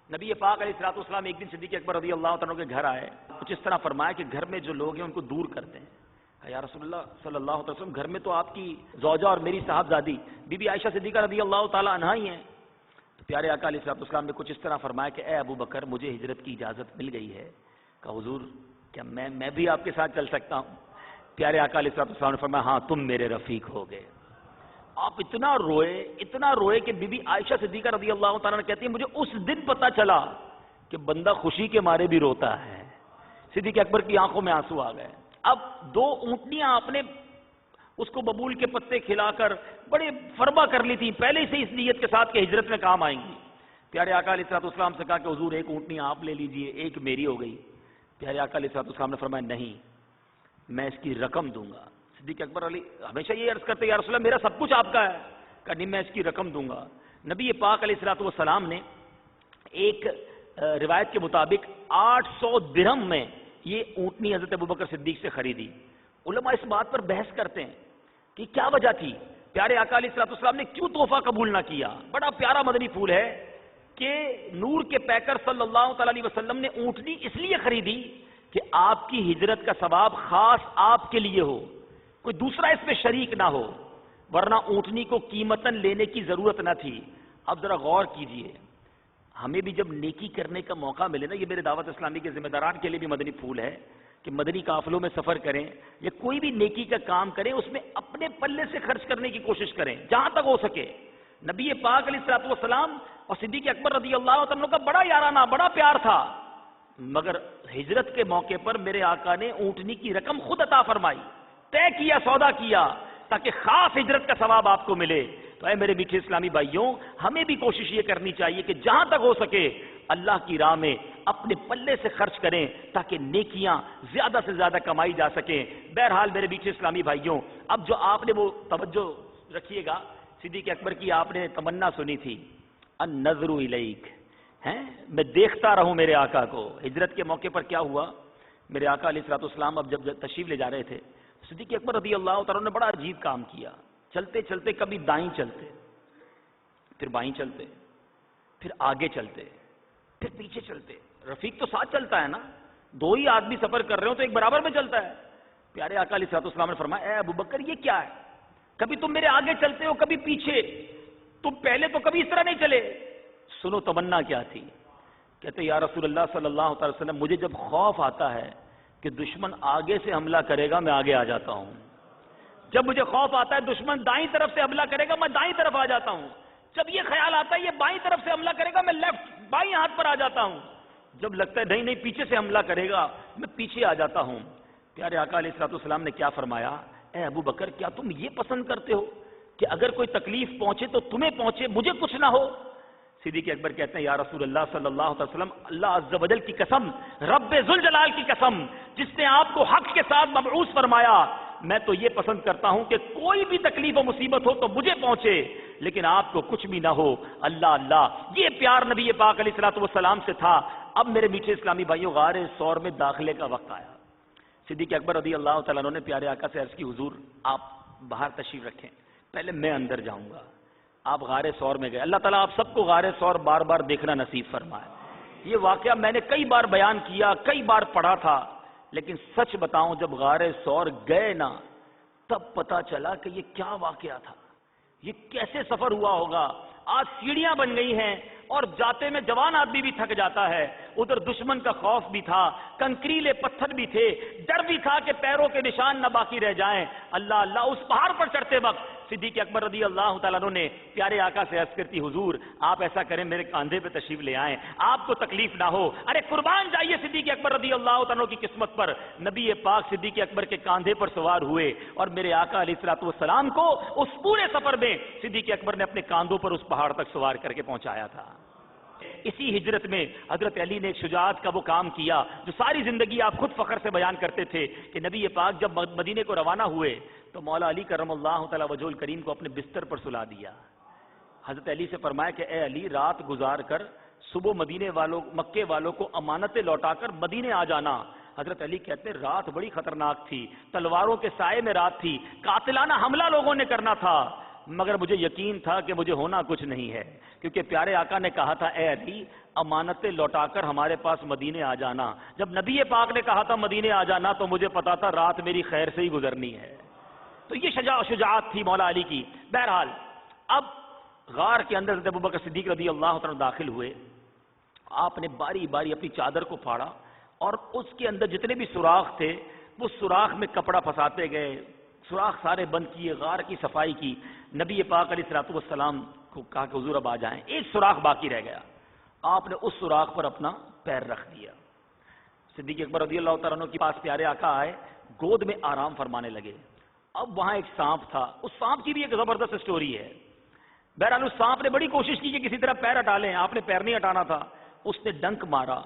نبی پاک علیہ الصلوۃ والسلام ایک دن صدیق اکبر رضی اللہ تعالیٰ کے گھر آئے. کچھ اس طرح فرمایا کہ گھر میں جو لوگ ہیں ان کو دور کرتے ہیں. یا رسول اللہ صلی اللہ علیہ وسلم، گھر میں تو آپ کی زوجہ اور میری صاحبزادی بی بی عائشہ صدیقہ رضی اللہ تعالیٰ عنہا ہی ہیں. تو پیارے آقا علیہ الصلوۃ والسلام نے کچھ اس طرح فرمایا کہ اے ابو بکر مجھے ہجرت کی اجازت مل گئی ہے. کہ حضور کیا میں بھی آپ کے ساتھ چل سکتا ہوں؟ پیارے آقا علیہ الصلوۃ والسلام نے فرمایا ہاں تم میرے رفیق ہو گئے. آپ اتنا روئے کہ بی بی عائشہ صدیقہ رضی اللہ تعالیٰ نے کہتی ہے مجھے اس دن پتا چلا کہ بندہ خوشی کے مارے بھی روتا ہے. صدیق اکبر کی آنکھوں میں آنسو آ گئے. اب 2 اونٹنیاں آپ نے اس کو ببول کے پتے کھلا کر بڑے فرما کر لی تھی پہلے سے اس نیت کے ساتھ کہ ہجرت میں کام آئیں گی. پیارے آقا علیہ الصلوۃ والسلام سے کہا کہ حضور ایک اونٹنی آپ لے لیجئے، ایک میری ہو گئی. پیارے آقا علیہ الصلوۃ والسلام نے فرمایا نہیں، میں اس کی رقم دوں گا. صدیق اکبر علی ہمیشہ یہ عرض کرتے یا رسول اللہ میرا سب کچھ آپ کا ہے. کہ نہیں میں اس کی رقم دوں گا. نبی پاک علیہ الصلوۃ والسلام نے ایک روایت کے مطابق 800 درہم میں یہ اونٹنی حضرت ابوبکر صدیق سے خریدی. علماء اس بات پر بحث کرتے ہیں کہ کیا وجہ تھی پیارے آقا علیہ الصلوۃ والسلام نے کیوں تحفہ قبول نہ کیا. بڑا پیارا مدنی پھول ہے کہ نور کے پیکر صلی اللہ تعالی علیہ وسلم نے اونٹنی اس لیے خریدی کہ آپ کی ہجرت کا ثواب خاص آپ کے لیے ہو، کوئی دوسرا اس میں شریک نہ ہو، ورنہ اونٹنی کو قیمتاً لینے کی ضرورت نہ تھی. اب ذرا غور کیجئے، ہمیں بھی جب نیکی کرنے کا موقع ملے نا، یہ میرے دعوت اسلامی کے ذمہ داران کے لیے بھی مدنی پھول ہے کہ مدنی قافلوں میں سفر کریں یا کوئی بھی نیکی کا کام کریں اس میں اپنے پلے سے خرچ کرنے کی کوشش کریں جہاں تک ہو سکے. نبی پاک علیہ الصلوۃ والسلام اور صدیق اکبر رضی اللہ عنہ کا بڑا یارانہ بڑا پیار تھا، مگر ہجرت کے موقع پر میرے آقا نے اونٹنی کی رقم خود عطا فرمائی، طے کیا، سودا کیا تاکہ خاص ہجرت کا ثواب آپ کو ملے. تو اے میرے میٹھے اسلامی بھائیوں، ہمیں بھی کوشش یہ کرنی چاہیے کہ جہاں تک ہو سکے اللہ کی راہ میں اپنے پلے سے خرچ کریں تاکہ نیکیاں زیادہ سے زیادہ کمائی جا سکیں. بہرحال میرے میٹھے اسلامی بھائیوں، اب جو آپ نے وہ توجہ رکھیے گا، صدیق اکبر کی آپ نے تمنا سنی تھی النظر الیک، میں دیکھتا رہوں میرے آقا کو. ہجرت کے موقع پر کیا ہوا، میرے آقا علیہ الصلوۃ والسلام اب جب تشریف لے جا رہے تھے، صدیق اکبر رضی اللہ تعالیٰ نے بڑا عجیب کام کیا. چلتے چلتے کبھی دائیں چلتے، پھر بائیں چلتے، پھر آگے چلتے، پھر پیچھے چلتے. رفیق تو ساتھ چلتا ہے نا، دو ہی آدمی سفر کر رہے ہو تو ایک برابر میں چلتا ہے. پیارے آقا علیہ الصلوۃ والسلام نے فرمایا، اے ابو بکر یہ کیا ہے؟ کبھی تم میرے آگے چلتے ہو کبھی پیچھے، تم پہلے تو کبھی اس طرح نہیں چلے. سنو تمنا کیا تھی. کہتے یا رسول اللہ صلی اللہ علیہ وسلم مجھے جب خوف آتا ہے کہ دشمن آگے سے حملہ کرے گا میں آگے آ جاتا ہوں. جب مجھے خوف آتا ہے دشمن دائیں طرف سے حملہ کرے گا میں دائیں طرف آ جاتا ہوں. جب یہ خیال آتا ہے یہ بائیں طرف سے حملہ کرے گا میں بائیں ہاتھ پر آ جاتا ہوں. جب لگتا ہے نہیں پیچھے سے حملہ کرے گا میں پیچھے آ جاتا ہوں. پیارے آقا علیہ الصلوۃ والسلام نے کیا فرمایا، اے ابو بکر کیا تم یہ پسند کرتے ہو کہ اگر کوئی تکلیف پہنچے تو تمہیں پہنچے مجھے کچھ نہ ہو؟ صدیق اکبر کہتے ہیں یا رسول اللہ صلی اللہ علیہ وسلم اللہ عز و جل کی قسم، رب ذوالجلال کی قسم جس نے آپ کو حق کے ساتھ مبعوث فرمایا، میں تو یہ پسند کرتا ہوں کہ کوئی بھی تکلیف و مصیبت ہو تو مجھے پہنچے لیکن آپ کو کچھ بھی نہ ہو. اللہ اللہ، یہ پیار نبی پاک علیہ الصلوۃ والسلام سے تھا. اب میرے میٹھے اسلامی بھائیوں غار ثور میں داخلے کا وقت آیا. صدیق اکبر رضی اللہ تعالیٰ عنہ نے پیارے آقا سے عرض کی حضور آپ باہر تشریف رکھیں، پہلے میں اندر جاؤں گا. آپ غار ثور میں گئے. اللہ تعالیٰ آپ سب کو غار ثور بار بار دیکھنا نصیب فرمائے. یہ واقعہ میں نے کئی بار بیان کیا، کئی بار پڑھا تھا، لیکن سچ بتاؤں جب غار ثور گئے نا تب پتا چلا کہ یہ کیا واقعہ تھا، یہ کیسے سفر ہوا ہوگا. آج سیڑھیاں بن گئی ہیں اور جاتے میں جوان آدمی بھی تھک جاتا ہے. ادھر دشمن کا خوف بھی تھا، کنکریلے پتھر بھی تھے، ڈر بھی تھا کہ پیروں کے نشان نہ باقی رہ جائیں. اللہ اللہ، اس پہاڑ پر چڑھتے وقت صدیق اکبر رضی اللہ تعالیٰ عنہ نے پیارے آقا سے عرض کرتی حضور آپ ایسا کریں میرے کاندھے پہ تشریف لے آئیں، آپ کو تکلیف نہ ہو. ارے قربان جائیے صدیق اکبر رضی اللہ تعالیٰ عنہ کی قسمت پر. نبی پاک صدیق اکبر کے کاندھے پر سوار ہوئے اور میرے آقا علیہ الصلوۃ والسلام کو اس پورے سفر میں صدیق اکبر نے اپنے کاندھوں پر اس پہاڑ تک سوار کر کے پہنچایا تھا. اسی ہجرت میں حضرت علی نے ایک شجاعت کا وہ کام کیا جو ساری زندگی آپ خود فخر سے بیان کرتے تھے کہ نبی پاک جب مدینے کو روانہ ہوئے تو مولا علی کرم اللہ تعالی وجہ الکریم کو اپنے بستر پر سلا دیا. حضرت علی سے فرمایا کہ اے علی رات گزار کر صبح مکے والوں کو امانتیں لوٹا کر مدینے آ جانا. حضرت علی کہتے رات بڑی خطرناک تھی، تلواروں کے سائے میں رات تھی، قاتلانہ حملہ لوگوں نے کرنا تھا، مگر مجھے یقین تھا کہ مجھے ہونا کچھ نہیں ہے کیونکہ پیارے آقا نے کہا تھا اے علی امانتیں لوٹا کر ہمارے پاس مدینے آ جانا. جب نبی پاک نے کہا تھا مدینے آ جانا تو مجھے پتا تھا رات میری خیر سے ہی گزرنی ہے. تو یہ شجاعت تھی مولا علی کی. بہرحال اب غار کے اندر ابو بکر صدیق رضی اللہ عنہ داخل ہوئے. آپ نے باری باری اپنی چادر کو پھاڑا اور اس کے اندر جتنے بھی سوراخ تھے وہ سوراخ میں کپڑا پھنساتے گئے، سوراخ سارے بند کیے، غار کی صفائی کی. نبی پاک علیہ الصلوۃ والسلام کو کہا کہ حضور اب آ جائیں. ایک سوراخ باقی رہ گیا، آپ نے اس سوراخ پر اپنا پیر رکھ دیا. صدیق اکبر رضی اللہ تعالیٰ عنہ کے پاس پیارے آقا آئے، گود میں آرام فرمانے لگے. اب وہاں ایک سانپ تھا، اس سانپ کی بھی ایک زبردست سٹوری ہے. بہرحال اس سانپ نے بڑی کوشش کی کہ کسی طرح پیر ہٹا لیں، آپ نے پیر نہیں ہٹانا تھا. اس نے ڈنک مارا،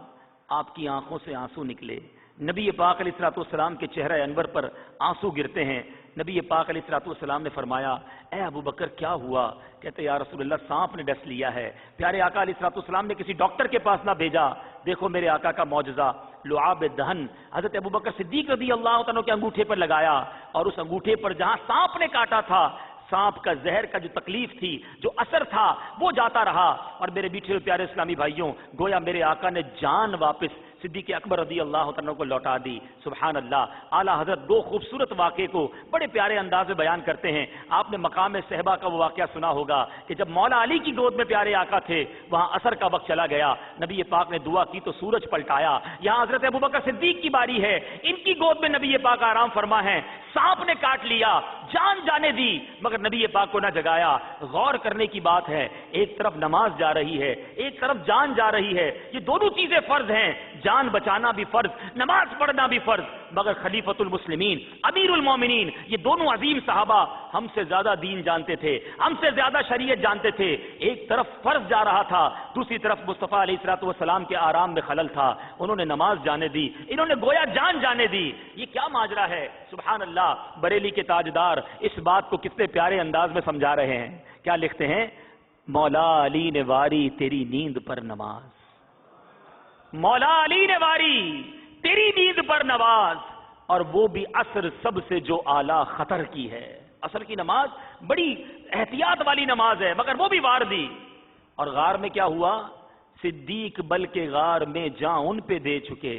آپ کی آنکھوں سے آنسو نکلے. نبی پاک علیہ الصلوۃ والسلام کے چہرہ انور پر آنسو گرتے ہیں. نبی پاک علیہ الصلوۃ والسلام نے فرمایا اے ابو بکر کیا ہوا؟ کہتے یا رسول اللہ سانپ نے ڈس لیا ہے. پیارے آقا علیہ الصلوۃ والسلام نے کسی ڈاکٹر کے پاس نہ بھیجا. دیکھو میرے آقا کا معجزہ، لعاب دہن حضرت ابو بکر صدیق رضی اللہ عنہ کے انگوٹھے پر لگایا اور اس انگوٹھے پر جہاں سانپ نے کاٹا تھا سانپ کا زہر کا جو تکلیف تھی، جو اثر تھا وہ جاتا رہا. اور میرے میٹھے پیارے اسلامی بھائیوں گویا میرے آقا نے جان واپس صدیق اکبر رضی اللہ عنہ کو لوٹا دی. سبحان اللہ. اعلیٰ حضرت دو خوبصورت واقعے کو بڑے پیارے انداز میں بیان کرتے ہیں. آپ نے مقام صحبہ کا وہ واقعہ سنا ہوگا کہ جب مولا علی کی گود میں پیارے آقا تھے وہاں عصر کا وقت چلا گیا، نبی پاک نے دعا کی تو سورج پلٹایا. یہاں حضرت ابوبکر صدیق کی باری ہے، ان کی گود میں نبی پاک آرام فرما ہے. سانپ نے کاٹ لیا، جان جانے دی مگر نبی پاک کو نہ جگایا. غور کرنے کی بات ہے، ایک طرف نماز جا رہی ہے، ایک طرف جان جا رہی ہے. یہ دونوں چیزیں فرض ہیں، جان بچانا بھی فرض، نماز پڑھنا بھی فرض. مگر خلیفۃ المسلمین امیر المومنین یہ دونوں عظیم صحابہ ہم سے زیادہ دین جانتے تھے، ہم سے زیادہ شریعت جانتے تھے. ایک طرف فرض جا رہا تھا، دوسری طرف مصطفیٰ علیہ الصلوۃ والسلام کے آرام میں خلل تھا. انہوں نے نماز جانے دی، انہوں نے گویا جان جانے دی. یہ کیا ماجرا ہے؟ سبحان اللہ. بریلی کے تاجدار اس بات کو کتنے پیارے انداز میں سمجھا رہے ہیں. کیا لکھتے ہیں؟ مولا علی نے واری تیری نیند پر نماز، مولا علی نے واری تیری نیند پر نواز، اور وہ بھی عصر سب سے جو اعلیٰ خطر کی ہے. عصر کی نماز بڑی احتیاط والی نماز ہے مگر وہ بھی وار دی. اور غار میں کیا ہوا؟ صدیق بل کے غار میں جان ان پہ دے چکے،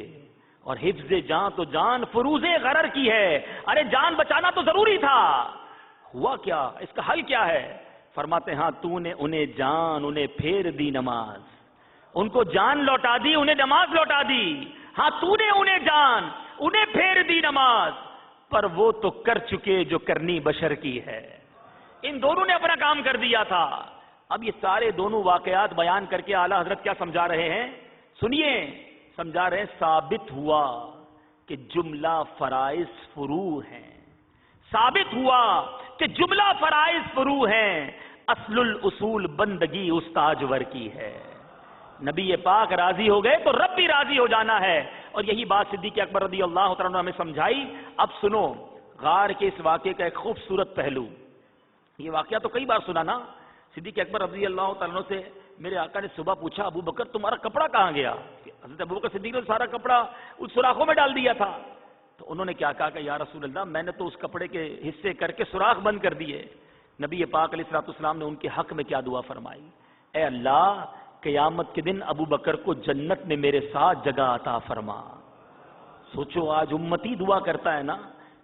اور حفظ جان تو جان فروز غرر کی ہے۔ ارے جان بچانا تو ضروری تھا، ہوا کیا؟ اس کا حل کیا ہے؟ فرماتے ہاں تو نے انہیں جان، انہیں پھیر دی نماز، ان کو جان لوٹا دی، انہیں نماز لوٹا دی۔ ہاں تو نے انہیں جان، انہیں پھیر دی نماز، پر وہ تو کر چکے جو کرنی بشر کی ہے۔ ان دونوں نے اپنا کام کر دیا تھا۔ اب یہ سارے دونوں واقعات بیان کر کے اعلیٰ حضرت کیا سمجھا رہے ہیں؟ سنیے، سمجھا رہے ہیں ثابت ہوا کہ جملہ فرائض فروع ہیں، ثابت ہوا کہ جملہ فرائض فروع ہیں، اصل الاصول بندگی استاجور کی ہے۔ نبی پاک راضی ہو گئے تو رب بھی راضی ہو جانا ہے، اور یہی بات صدیق اکبر رضی اللہ تعالیٰ عنہ ہمیں سمجھائی۔ اب سنو غار کے اس واقعے کا ایک خوبصورت پہلو، یہ واقعہ تو کئی بار سنا نا۔ صدیق اکبر رضی اللہ تعالیٰ عنہ سے میرے آقا نے صبح پوچھا، ابو بکر تمہارا کپڑا کہاں گیا؟ حضرت ابو بکر صدیق نے سارا کپڑا اس سوراخوں میں ڈال دیا تھا۔ تو انہوں نے کیا کہا کہ یا رسول اللہ میں نے تو اس کپڑے کے حصے کر کے سوراخ بند کر دیے۔ نبی پاک علیہ الصلوۃ والسلام نے ان کے حق میں کیا دعا فرمائی؟ اے اللہ قیامت کے دن ابو بکر کو جنت میں میرے ساتھ جگہ عطا فرما۔ سوچو آج امتی دعا کرتا ہے نا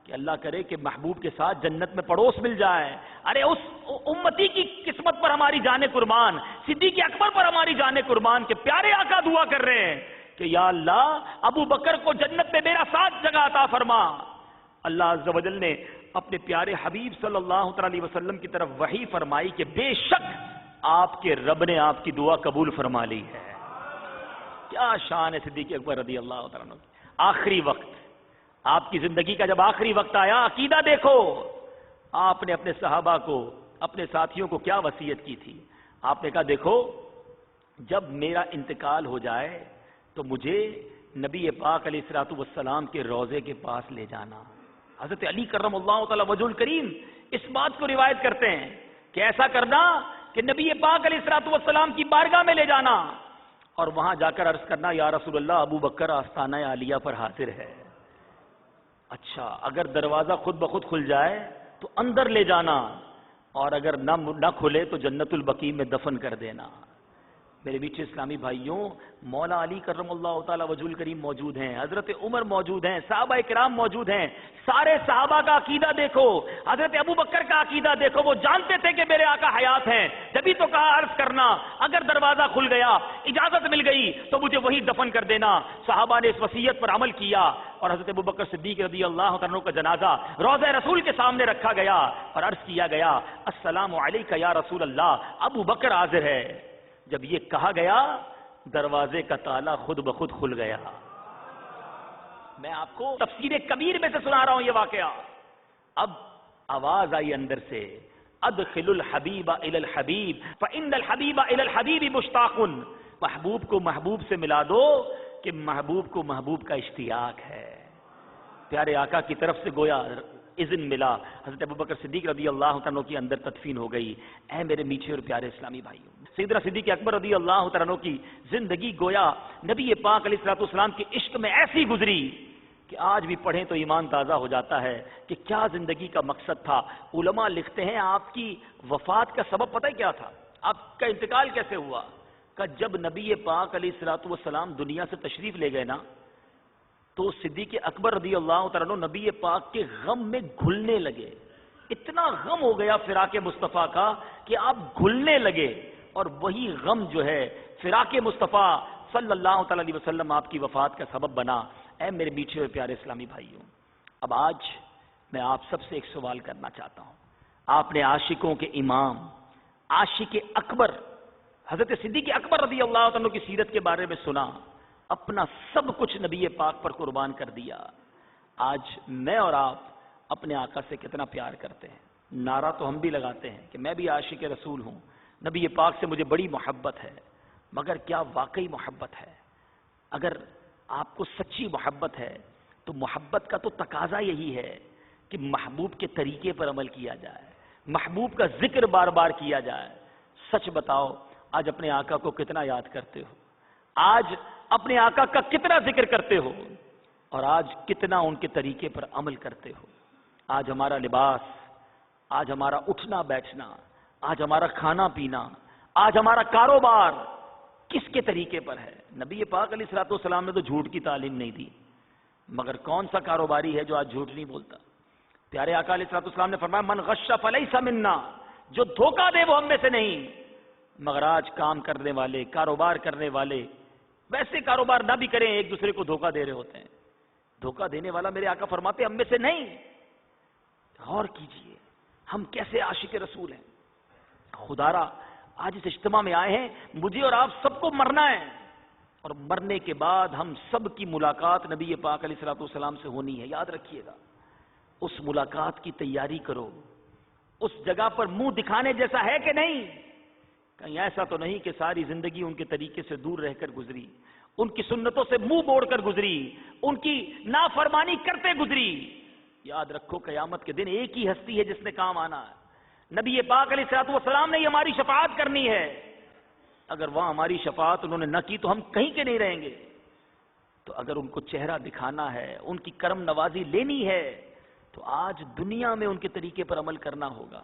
کہ اللہ کرے کہ محبوب کے ساتھ جنت میں پڑوس مل جائے۔ ارے اس امتی کی قسمت پر ہماری جانیں قربان، صدیق اکبر پر ہماری جانیں قربان کہ پیارے آقا دعا کر رہے ہیں کہ یا اللہ ابو بکر کو جنت میں میرا ساتھ جگہ عطا فرما۔ اللہ عز و جل نے اپنے پیارے حبیب صلی اللہ علیہ وسلم کی طرف وحی فرمائی کہ بے شک آپ کے رب نے آپ کی دعا قبول فرما لی ہے۔ کیا شان ہے صدیق اکبر رضی اللہ تعالیٰ عنہ کی۔ آخری وقت آپ کی زندگی کا جب آخری وقت آیا، عقیدہ دیکھو، آپ نے اپنے صحابہ کو، اپنے ساتھیوں کو کیا وصیت کی تھی؟ آپ نے کہا دیکھو جب میرا انتقال ہو جائے تو مجھے نبی پاک علیہ الصلوۃ والسلام کے روضے کے پاس لے جانا۔ حضرت علی کرم اللہ تعالی وجہ الکریم اس بات کو روایت کرتے ہیں کہ ایسا کرنا کہ نبی پاک علیہ الصلوۃ والسلام کی بارگاہ میں لے جانا اور وہاں جا کر عرض کرنا یا رسول اللہ ابو بکر آستانہ عالیہ پر حاضر ہے۔ اچھا اگر دروازہ خود بخود کھل جائے تو اندر لے جانا، اور اگر نہ کھلے تو جنت البقیع میں دفن کر دینا۔ میرے میٹھے اسلامی بھائیوں، مولا علی کرم اللہ تعالی وجہ الکریم موجود ہیں، حضرت عمر موجود ہیں، صحابہ کرام موجود ہیں، سارے صحابہ کا عقیدہ دیکھو، حضرت ابو بکر کا عقیدہ دیکھو، وہ جانتے تھے کہ میرے آقا حیات ہیں، جبھی تو کہا عرض کرنا اگر دروازہ کھل گیا، اجازت مل گئی تو مجھے وہی دفن کر دینا۔ صحابہ نے اس وصیت پر عمل کیا اور حضرت ابو بکر صدیق رضی اللہ عنہ کا جنازہ روضہ رسول کے سامنے رکھا گیا اور عرض کیا گیا السلام علیکہ یا رسول اللہ، ابو بکر حاضر ہے۔ جب یہ کہا گیا دروازے کا تالا خود بخود کھل گیا۔ میں آپ کو تفسیر کبیر میں سے سنا رہا ہوں یہ واقعہ۔ اب آواز آئی اندر سے ادخل الحبیب الی الحبیب فإن الحبیب الی الحبیب مشتاق، محبوب کو محبوب سے ملا دو کہ محبوب کو محبوب کا اشتیاق ہے۔ پیارے آقا کی طرف سے گویا اذن ملا، حضرت ابوبکر صدیق رضی اللہ عنہ کی اندر تدفین ہو گئی۔ اے میرے میٹھے اور پیارے اسلامی بھائیوں، سیدنا صدیق اکبر رضی اللہ عنہ کی زندگی گویا نبی پاک علیہ الصلوۃ والسلام کے عشق میں ایسی گزری کہ آج بھی پڑھیں تو ایمان تازہ ہو جاتا ہے کہ کیا زندگی کا مقصد تھا۔ علماء لکھتے ہیں آپ کی وفات کا سبب پتہ ہے کیا تھا؟ آپ کا انتقال کیسے ہوا؟ کہ جب نبی پاک علیہ الصلوۃ والسلام دنیا سے تشریف لے گئے نا تو صدیق اکبر رضی اللہ عنہ نبی پاک کے غم میں گھلنے لگے۔ اتنا غم ہو گیا فراق مصطفیٰ کا کہ آپ گھلنے لگے، اور وہی غم جو ہے فراق مصطفیٰ صلی اللہ علیہ وسلم آپ کی وفات کا سبب بنا۔ اے میرے میٹھے اور پیارے اسلامی بھائیوں، اب آج میں آپ سب سے ایک سوال کرنا چاہتا ہوں۔ آپ نے عاشقوں کے امام، عاشق اکبر حضرت صدیق اکبر رضی اللہ عنہ کی سیرت کے بارے میں سنا، اپنا سب کچھ نبی پاک پر قربان کر دیا۔ آج میں اور آپ اپنے آقا سے کتنا پیار کرتے ہیں؟ نعرہ تو ہم بھی لگاتے ہیں کہ میں بھی عاشق رسول ہوں، نبی پاک سے مجھے بڑی محبت ہے، مگر کیا واقعی محبت ہے؟ اگر آپ کو سچی محبت ہے تو محبت کا تو تقاضا یہی ہے کہ محبوب کے طریقے پر عمل کیا جائے، محبوب کا ذکر بار بار کیا جائے۔ سچ بتاؤ آج اپنے آقا کو کتنا یاد کرتے ہو؟ آج اپنے آقا کا کتنا ذکر کرتے ہو؟ اور آج کتنا ان کے طریقے پر عمل کرتے ہو؟ آج ہمارا لباس، آج ہمارا اٹھنا بیٹھنا، آج ہمارا کھانا پینا، آج ہمارا کاروبار کس کے طریقے پر ہے؟ نبی پاک علیہ الصلوۃ والسلام نے تو جھوٹ کی تعلیم نہیں دی، مگر کون سا کاروباری ہے جو آج جھوٹ نہیں بولتا؟ پیارے آقا علیہ الصلوۃ والسلام نے فرمایا من غش فلیس منا، جو دھوکہ دے وہ ہم میں سے نہیں۔ مگر آج کام کرنے والے، کاروبار کرنے والے ویسے کاروبار نہ بھی کریں، ایک دوسرے کو دھوکہ دے رہے ہوتے ہیں۔ دھوکہ دینے والا میرے آقا فرماتے ہم میں سے نہیں۔ غور کیجئے ہم کیسے عاشق رسول ہیں۔ خدا را آج اس اجتماع میں آئے ہیں، مجھے اور آپ سب کو مرنا ہے، اور مرنے کے بعد ہم سب کی ملاقات نبی پاک علیہ الصلوۃ والسلام سے ہونی ہے۔ یاد رکھیے گا، اس ملاقات کی تیاری کرو۔ اس جگہ پر منہ دکھانے جیسا ہے کہ نہیں؟ کہیں ایسا تو نہیں کہ ساری زندگی ان کے طریقے سے دور رہ کر گزری، ان کی سنتوں سے منہ موڑ کر گزری، ان کی نافرمانی کرتے گزری۔ یاد رکھو قیامت کے دن ایک ہی ہستی ہے جس نے کام آنا ہے، نبی پاک علیہ الصلوۃ والسلام نے یہ ہماری شفاعت کرنی ہے۔ اگر وہاں ہماری شفاعت انہوں نے نہ کی تو ہم کہیں کے نہیں رہیں گے۔ تو اگر ان کو چہرہ دکھانا ہے، ان کی کرم نوازی لینی ہے، تو آج دنیا میں ان کے طریقے پر عمل کرنا ہوگا۔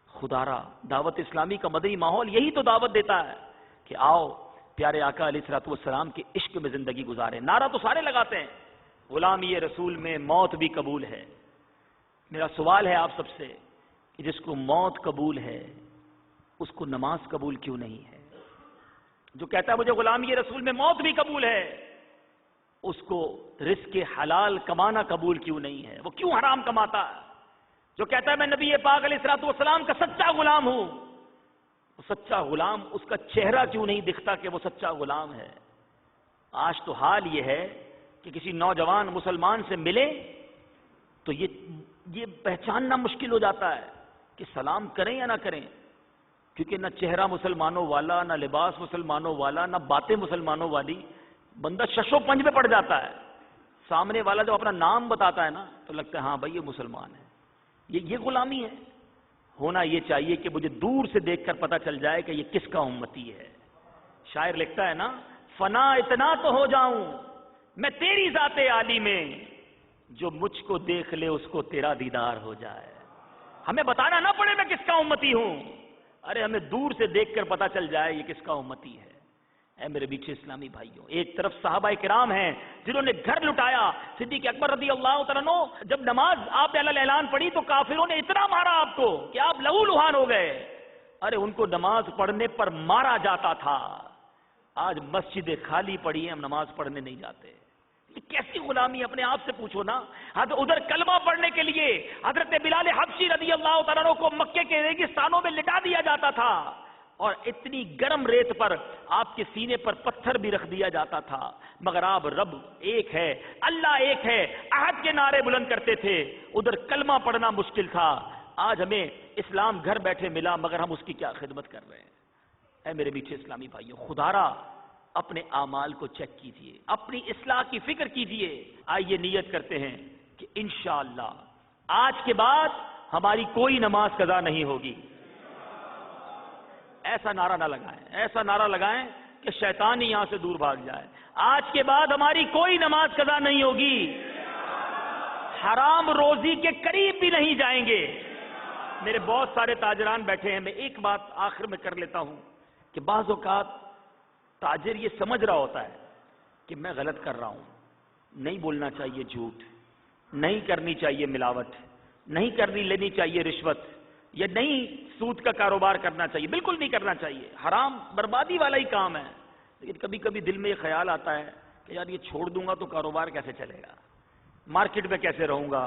خدا را دعوت اسلامی کا مدنی ماحول یہی تو دعوت دیتا ہے کہ آؤ پیارے آقا علیہ الصلوۃ والسلام کے عشق میں زندگی گزاریں۔ نعرہ تو سارے لگاتے ہیں، غلامی رسول میں موت بھی قبول ہے۔ میرا سوال ہے آپ سب سے کہ جس کو موت قبول ہے اس کو نماز قبول کیوں نہیں ہے؟ جو کہتا ہے مجھے غلامی رسول میں موت بھی قبول ہے، اس کو رزق حلال کمانا قبول کیوں نہیں ہے؟ وہ کیوں حرام کماتا ہے؟ جو کہتا ہے میں نبی پاک علیہ الصلوۃ والسلام کا سچا غلام ہوں، وہ سچا غلام اس کا چہرہ کیوں نہیں دکھتا کہ وہ سچا غلام ہے؟ آج تو حال یہ ہے کہ کسی نوجوان مسلمان سے ملے تو یہ پہچاننا مشکل ہو جاتا ہے کہ سلام کریں یا نہ کریں، کیونکہ نہ چہرہ مسلمانوں والا، نہ لباس مسلمانوں والا، نہ باتیں مسلمانوں والی، بندہ شش و پنج میں پڑ جاتا ہے۔ سامنے والا جب اپنا نام بتاتا ہے نا تو لگتا ہے ہاں بھائی یہ مسلمان ہے۔ یہ غلامی ہے۔ ہونا یہ چاہیے کہ مجھے دور سے دیکھ کر پتہ چل جائے کہ یہ کس کا امتی ہے۔ شاعر لکھتا ہے نا فنا اتنا تو ہو جاؤں میں تیری ذات عالی میں، جو مجھ کو دیکھ لے اس کو تیرا دیدار ہو جائے۔ ہمیں بتانا نہ پڑے میں کس کا امتی ہوں، ارے ہمیں دور سے دیکھ کر پتہ چل جائے یہ کس کا امتی ہے۔ اے میرے میٹھے اسلامی بھائیوں، ایک طرف صحابہ کرام ہیں جنہوں نے گھر لٹایا۔ صدیق اکبر رضی اللہ تعالیٰ عنہ جب نماز آپ نے اعلان پڑھی تو کافروں نے اتنا مارا آپ کو کہ آپ لہو لہان ہو گئے۔ ارے ان کو نماز پڑھنے پر مارا جاتا تھا، آج مسجدیں خالی پڑی ہیں، ہم نماز پڑھنے نہیں جاتے۔ یہ کیسی غلامی؟ اپنے آپ سے پوچھو نا۔ ادھر کلمہ پڑھنے کے لیے حضرت بلال حبشی رضی اللہ تعالیٰ عنہ کو مکے کے ریگستانوں میں لٹا دیا جاتا تھا، اور اتنی گرم ریت پر آپ کے سینے پر پتھر بھی رکھ دیا جاتا تھا، مگر آپ رب ایک ہے، اللہ ایک ہے، احد کے نعرے بلند کرتے تھے۔ ادھر کلمہ پڑھنا مشکل تھا، آج ہمیں اسلام گھر بیٹھے ملا، مگر ہم اس کی کیا خدمت کر رہے ہیں؟ اے میرے میٹھے اسلامی بھائیوں، خدا را اپنے اعمال کو چیک کیجئے، اپنی اصلاح کی فکر کیجئے۔ آئیے نیت کرتے ہیں کہ انشاءاللہ آج کے بعد ہماری کوئی نماز قضا نہیں ہوگی۔ ایسا نعرہ نہ لگائیں، ایسا نعرہ لگائیں کہ شیطان ہی یہاں سے دور بھاگ جائے۔ آج کے بعد ہماری کوئی نماز قضا نہیں ہوگی، حرام روزی کے قریب بھی نہیں جائیں گے۔ میرے بہت سارے تاجران بیٹھے ہیں، میں ایک بات آخر میں کر لیتا ہوں کہ بعض اوقات تاجر یہ سمجھ رہا ہوتا ہے کہ میں غلط کر رہا ہوں، نہیں بولنا چاہیے جھوٹ، نہیں کرنی چاہیے ملاوٹ، نہیں کرنی لینی چاہیے رشوت، یا نہیں سود کا کاروبار کرنا چاہیے، بالکل نہیں کرنا چاہیے، حرام بربادی والا ہی کام ہے۔ لیکن کبھی کبھی دل میں یہ خیال آتا ہے کہ یار یہ چھوڑ دوں گا تو کاروبار کیسے چلے گا، مارکیٹ میں کیسے رہوں گا،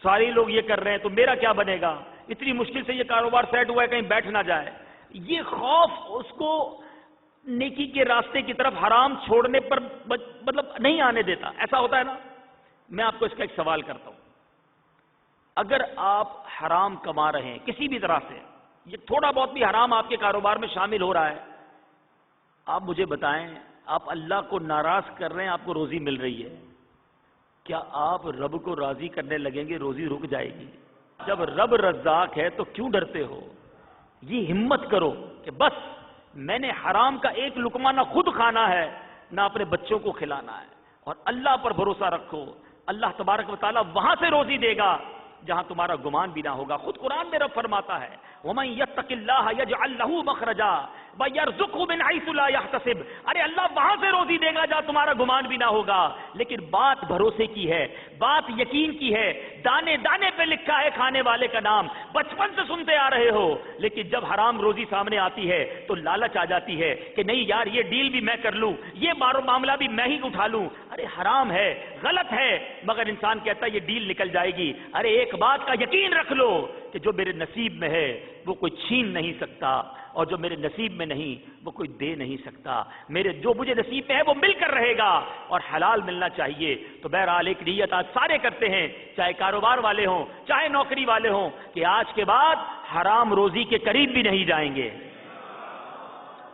سارے لوگ یہ کر رہے ہیں تو میرا کیا بنے گا، اتنی مشکل سے یہ کاروبار سیٹ ہوا ہے کہیں بیٹھ نہ جائے۔ یہ خوف اس کو نیکی کے راستے کی طرف حرام چھوڑنے پر مطلب نہیں آنے دیتا۔ ایسا ہوتا ہے نا۔ میں آپ کو اس کا ایک سوال کرتا ہوں، اگر آپ حرام کما رہے ہیں کسی بھی طرح سے، یہ تھوڑا بہت بھی حرام آپ کے کاروبار میں شامل ہو رہا ہے، آپ مجھے بتائیں، آپ اللہ کو ناراض کر رہے ہیں، آپ کو روزی مل رہی ہے، کیا آپ رب کو راضی کرنے لگیں گے روزی رک جائے گی؟ جب رب رزاق ہے تو کیوں ڈرتے ہو؟ یہ ہمت کرو کہ بس میں نے حرام کا ایک لقمہ نہ خود کھانا ہے نہ اپنے بچوں کو کھلانا ہے، اور اللہ پر بھروسہ رکھو، اللہ تبارک و تعالیٰ وہاں سے روزی دے گا جہاں تمہارا گمان بھی نہ ہوگا. خود قرآن میں رب فرماتا ہے وَمَن يَتَّقِ اللَّهَ يَجْعَل لَّهُ مَخْرَجًا وَيَرْزُقْهُ مِنْ حَيْثُ لَا يَحْتَسِبُ. ارے اللہ وہاں سے روزی دے گا جہاں تمہارا گمان بھی نہ ہوگا. لیکن بات بھروسے کی ہے, بات یقین کی ہے. دانے دانے پہ لکھا ہے کھانے والے کا نام, بچپن سے سنتے آ رہے ہو, لیکن جب حرام روزی سامنے آتی ہے تو لالچ آ جاتی ہے کہ نہیں یار یہ ڈیل بھی میں کر لوں, یہ معاملہ بھی میں ہی اٹھا لوں. ارے حرام ہے, غلط ہے, مگر انسان کہتا ہے یہ ڈیل نکل جائے گی. ارے ایک بات کا یقین رکھ لو کہ جو میرے نصیب میں ہے وہ کوئی چھین نہیں سکتا, اور جو میرے نصیب میں نہیں وہ کوئی دے نہیں سکتا. جو مجھے نصیب میں ہے وہ مل کر رہے گا, اور حلال ملنا چاہیے. تو بہرحال ایک نیت آج سارے کرتے ہیں, چاہے کاروبار والے ہوں چاہے نوکری والے ہوں, کہ آج کے بعد حرام روزی کے قریب بھی نہیں جائیں گے.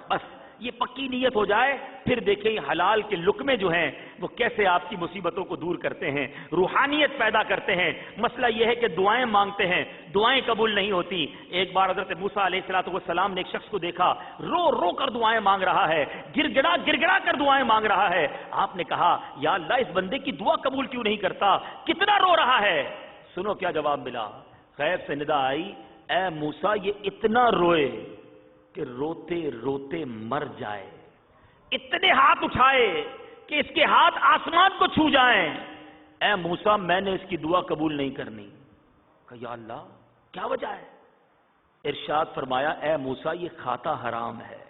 بس یہ پکی نیت ہو جائے, پھر دیکھیں حلال کے لقمے جو ہیں وہ کیسے آپ کی مصیبتوں کو دور کرتے ہیں, روحانیت پیدا کرتے ہیں. مسئلہ یہ ہے کہ دعائیں مانگتے ہیں, دعائیں قبول نہیں ہوتی. ایک بار حضرت موسیٰ علیہ السلام نے ایک شخص کو دیکھا رو رو کر دعائیں مانگ رہا ہے, گڑ گڑا کر دعائیں مانگ رہا ہے. آپ نے کہا یا اللہ اس بندے کی دعا قبول کیوں نہیں کرتا, کتنا رو رہا ہے. سنو کیا جواب ملا. غیب سے ندا آئی, اے موسیٰ یہ اتنا روئے کہ روتے روتے مر جائے, اتنے ہاتھ اٹھائے کہ اس کے ہاتھ آسمان کو چھو جائیں. اے موسیٰ میں نے اس کی دعا قبول نہیں کرنی. کہ یا اللہ کیا وجہ ہے؟ ارشاد فرمایا اے موسیٰ یہ کھاتا حرام ہے,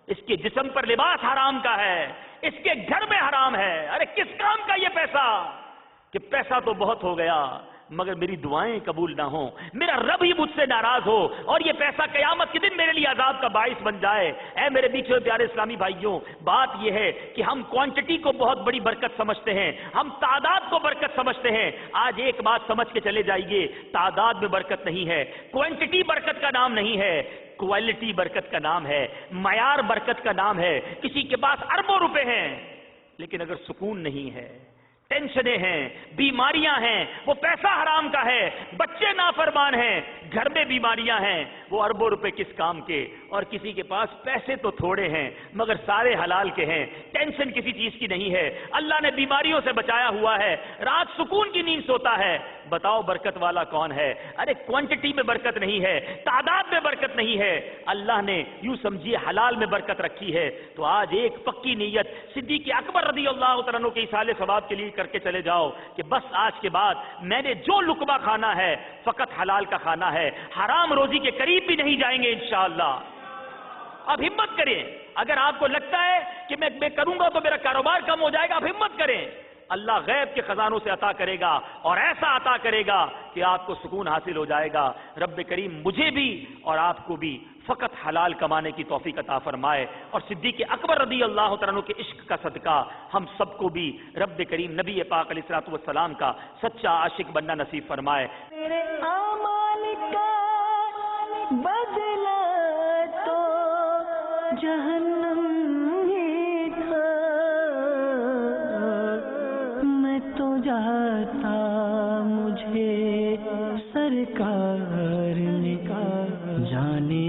اس کے جسم پر لباس حرام کا ہے, اس کے گھر میں حرام ہے. ارے کس کام کا یہ پیسہ, کہ پیسہ تو بہت ہو گیا مگر میری دعائیں قبول نہ ہوں, میرا رب ہی مجھ سے ناراض ہو, اور یہ پیسہ قیامت کے دن میرے لیے عذاب کا باعث بن جائے. اے میرے بیچ میں پیارے اسلامی بھائیوں, بات یہ ہے کہ ہم کوانٹٹی کو بہت بڑی برکت سمجھتے ہیں, ہم تعداد کو برکت سمجھتے ہیں. آج ایک بات سمجھ کے چلے جائیے, تعداد میں برکت نہیں ہے, کوانٹٹی برکت کا نام نہیں ہے, کوالٹی برکت کا نام ہے, معیار برکت کا نام ہے. کسی کے پاس اربوں روپے ہیں لیکن اگر سکون نہیں ہے, ٹینشنیں ہیں, بیماریاں ہیں, وہ پیسہ حرام کا ہے, بچے نافرمان ہیں, گھر میں بیماریاں ہیں, وہ اربوں روپے کس کام کے. اور کسی کے پاس پیسے تو تھوڑے ہیں مگر سارے حلال کے ہیں, ٹینشن کسی چیز کی نہیں ہے, اللہ نے بیماریوں سے بچایا ہوا ہے, رات سکون کی نیند سوتا ہے. بتاؤ برکت والا کون ہے؟ ارے کوانٹٹی میں برکت نہیں ہے, تعداد میں برکت نہیں ہے, اللہ نے یوں سمجھیے حلال میں برکت رکھی ہے. تو آج ایک پکی نیت صدیق اکبر رضی اللہ تعالیٰ عنہ کے ایصال ثواب کے لیے کر کے چلے جاؤ کہ بس آج کے بعد میں نے جو لقمہ کھانا ہے فقط حلال کا کھانا ہے, حرام روزی کے قریب بھی نہیں جائیں گے انشاءاللہ. اب ہمت کریں, اگر آپ کو لگتا ہے کہ میں کروں گا تو میرا کاروبار کم ہو جائے گا, اب ہمت کریں, اللہ غیب کے خزانوں سے عطا کرے گا, اور ایسا عطا کرے گا کہ آپ کو سکون حاصل ہو جائے گا. رب کریم مجھے بھی اور آپ کو بھی فقط حلال کمانے کی توفیق عطا فرمائے, اور صدیق اکبر رضی اللہ تعالیٰ عنہ کے عشق کا صدقہ ہم سب کو بھی رب کریم نبی پاک علیہ الصلوۃ والسلام کا سچا عاشق بننا نصیب فرمائے. میرے اعمال کا بدلہ تو جہنم ہی تھا, میں تو جاتا مجھے سرکار نے کہا جانے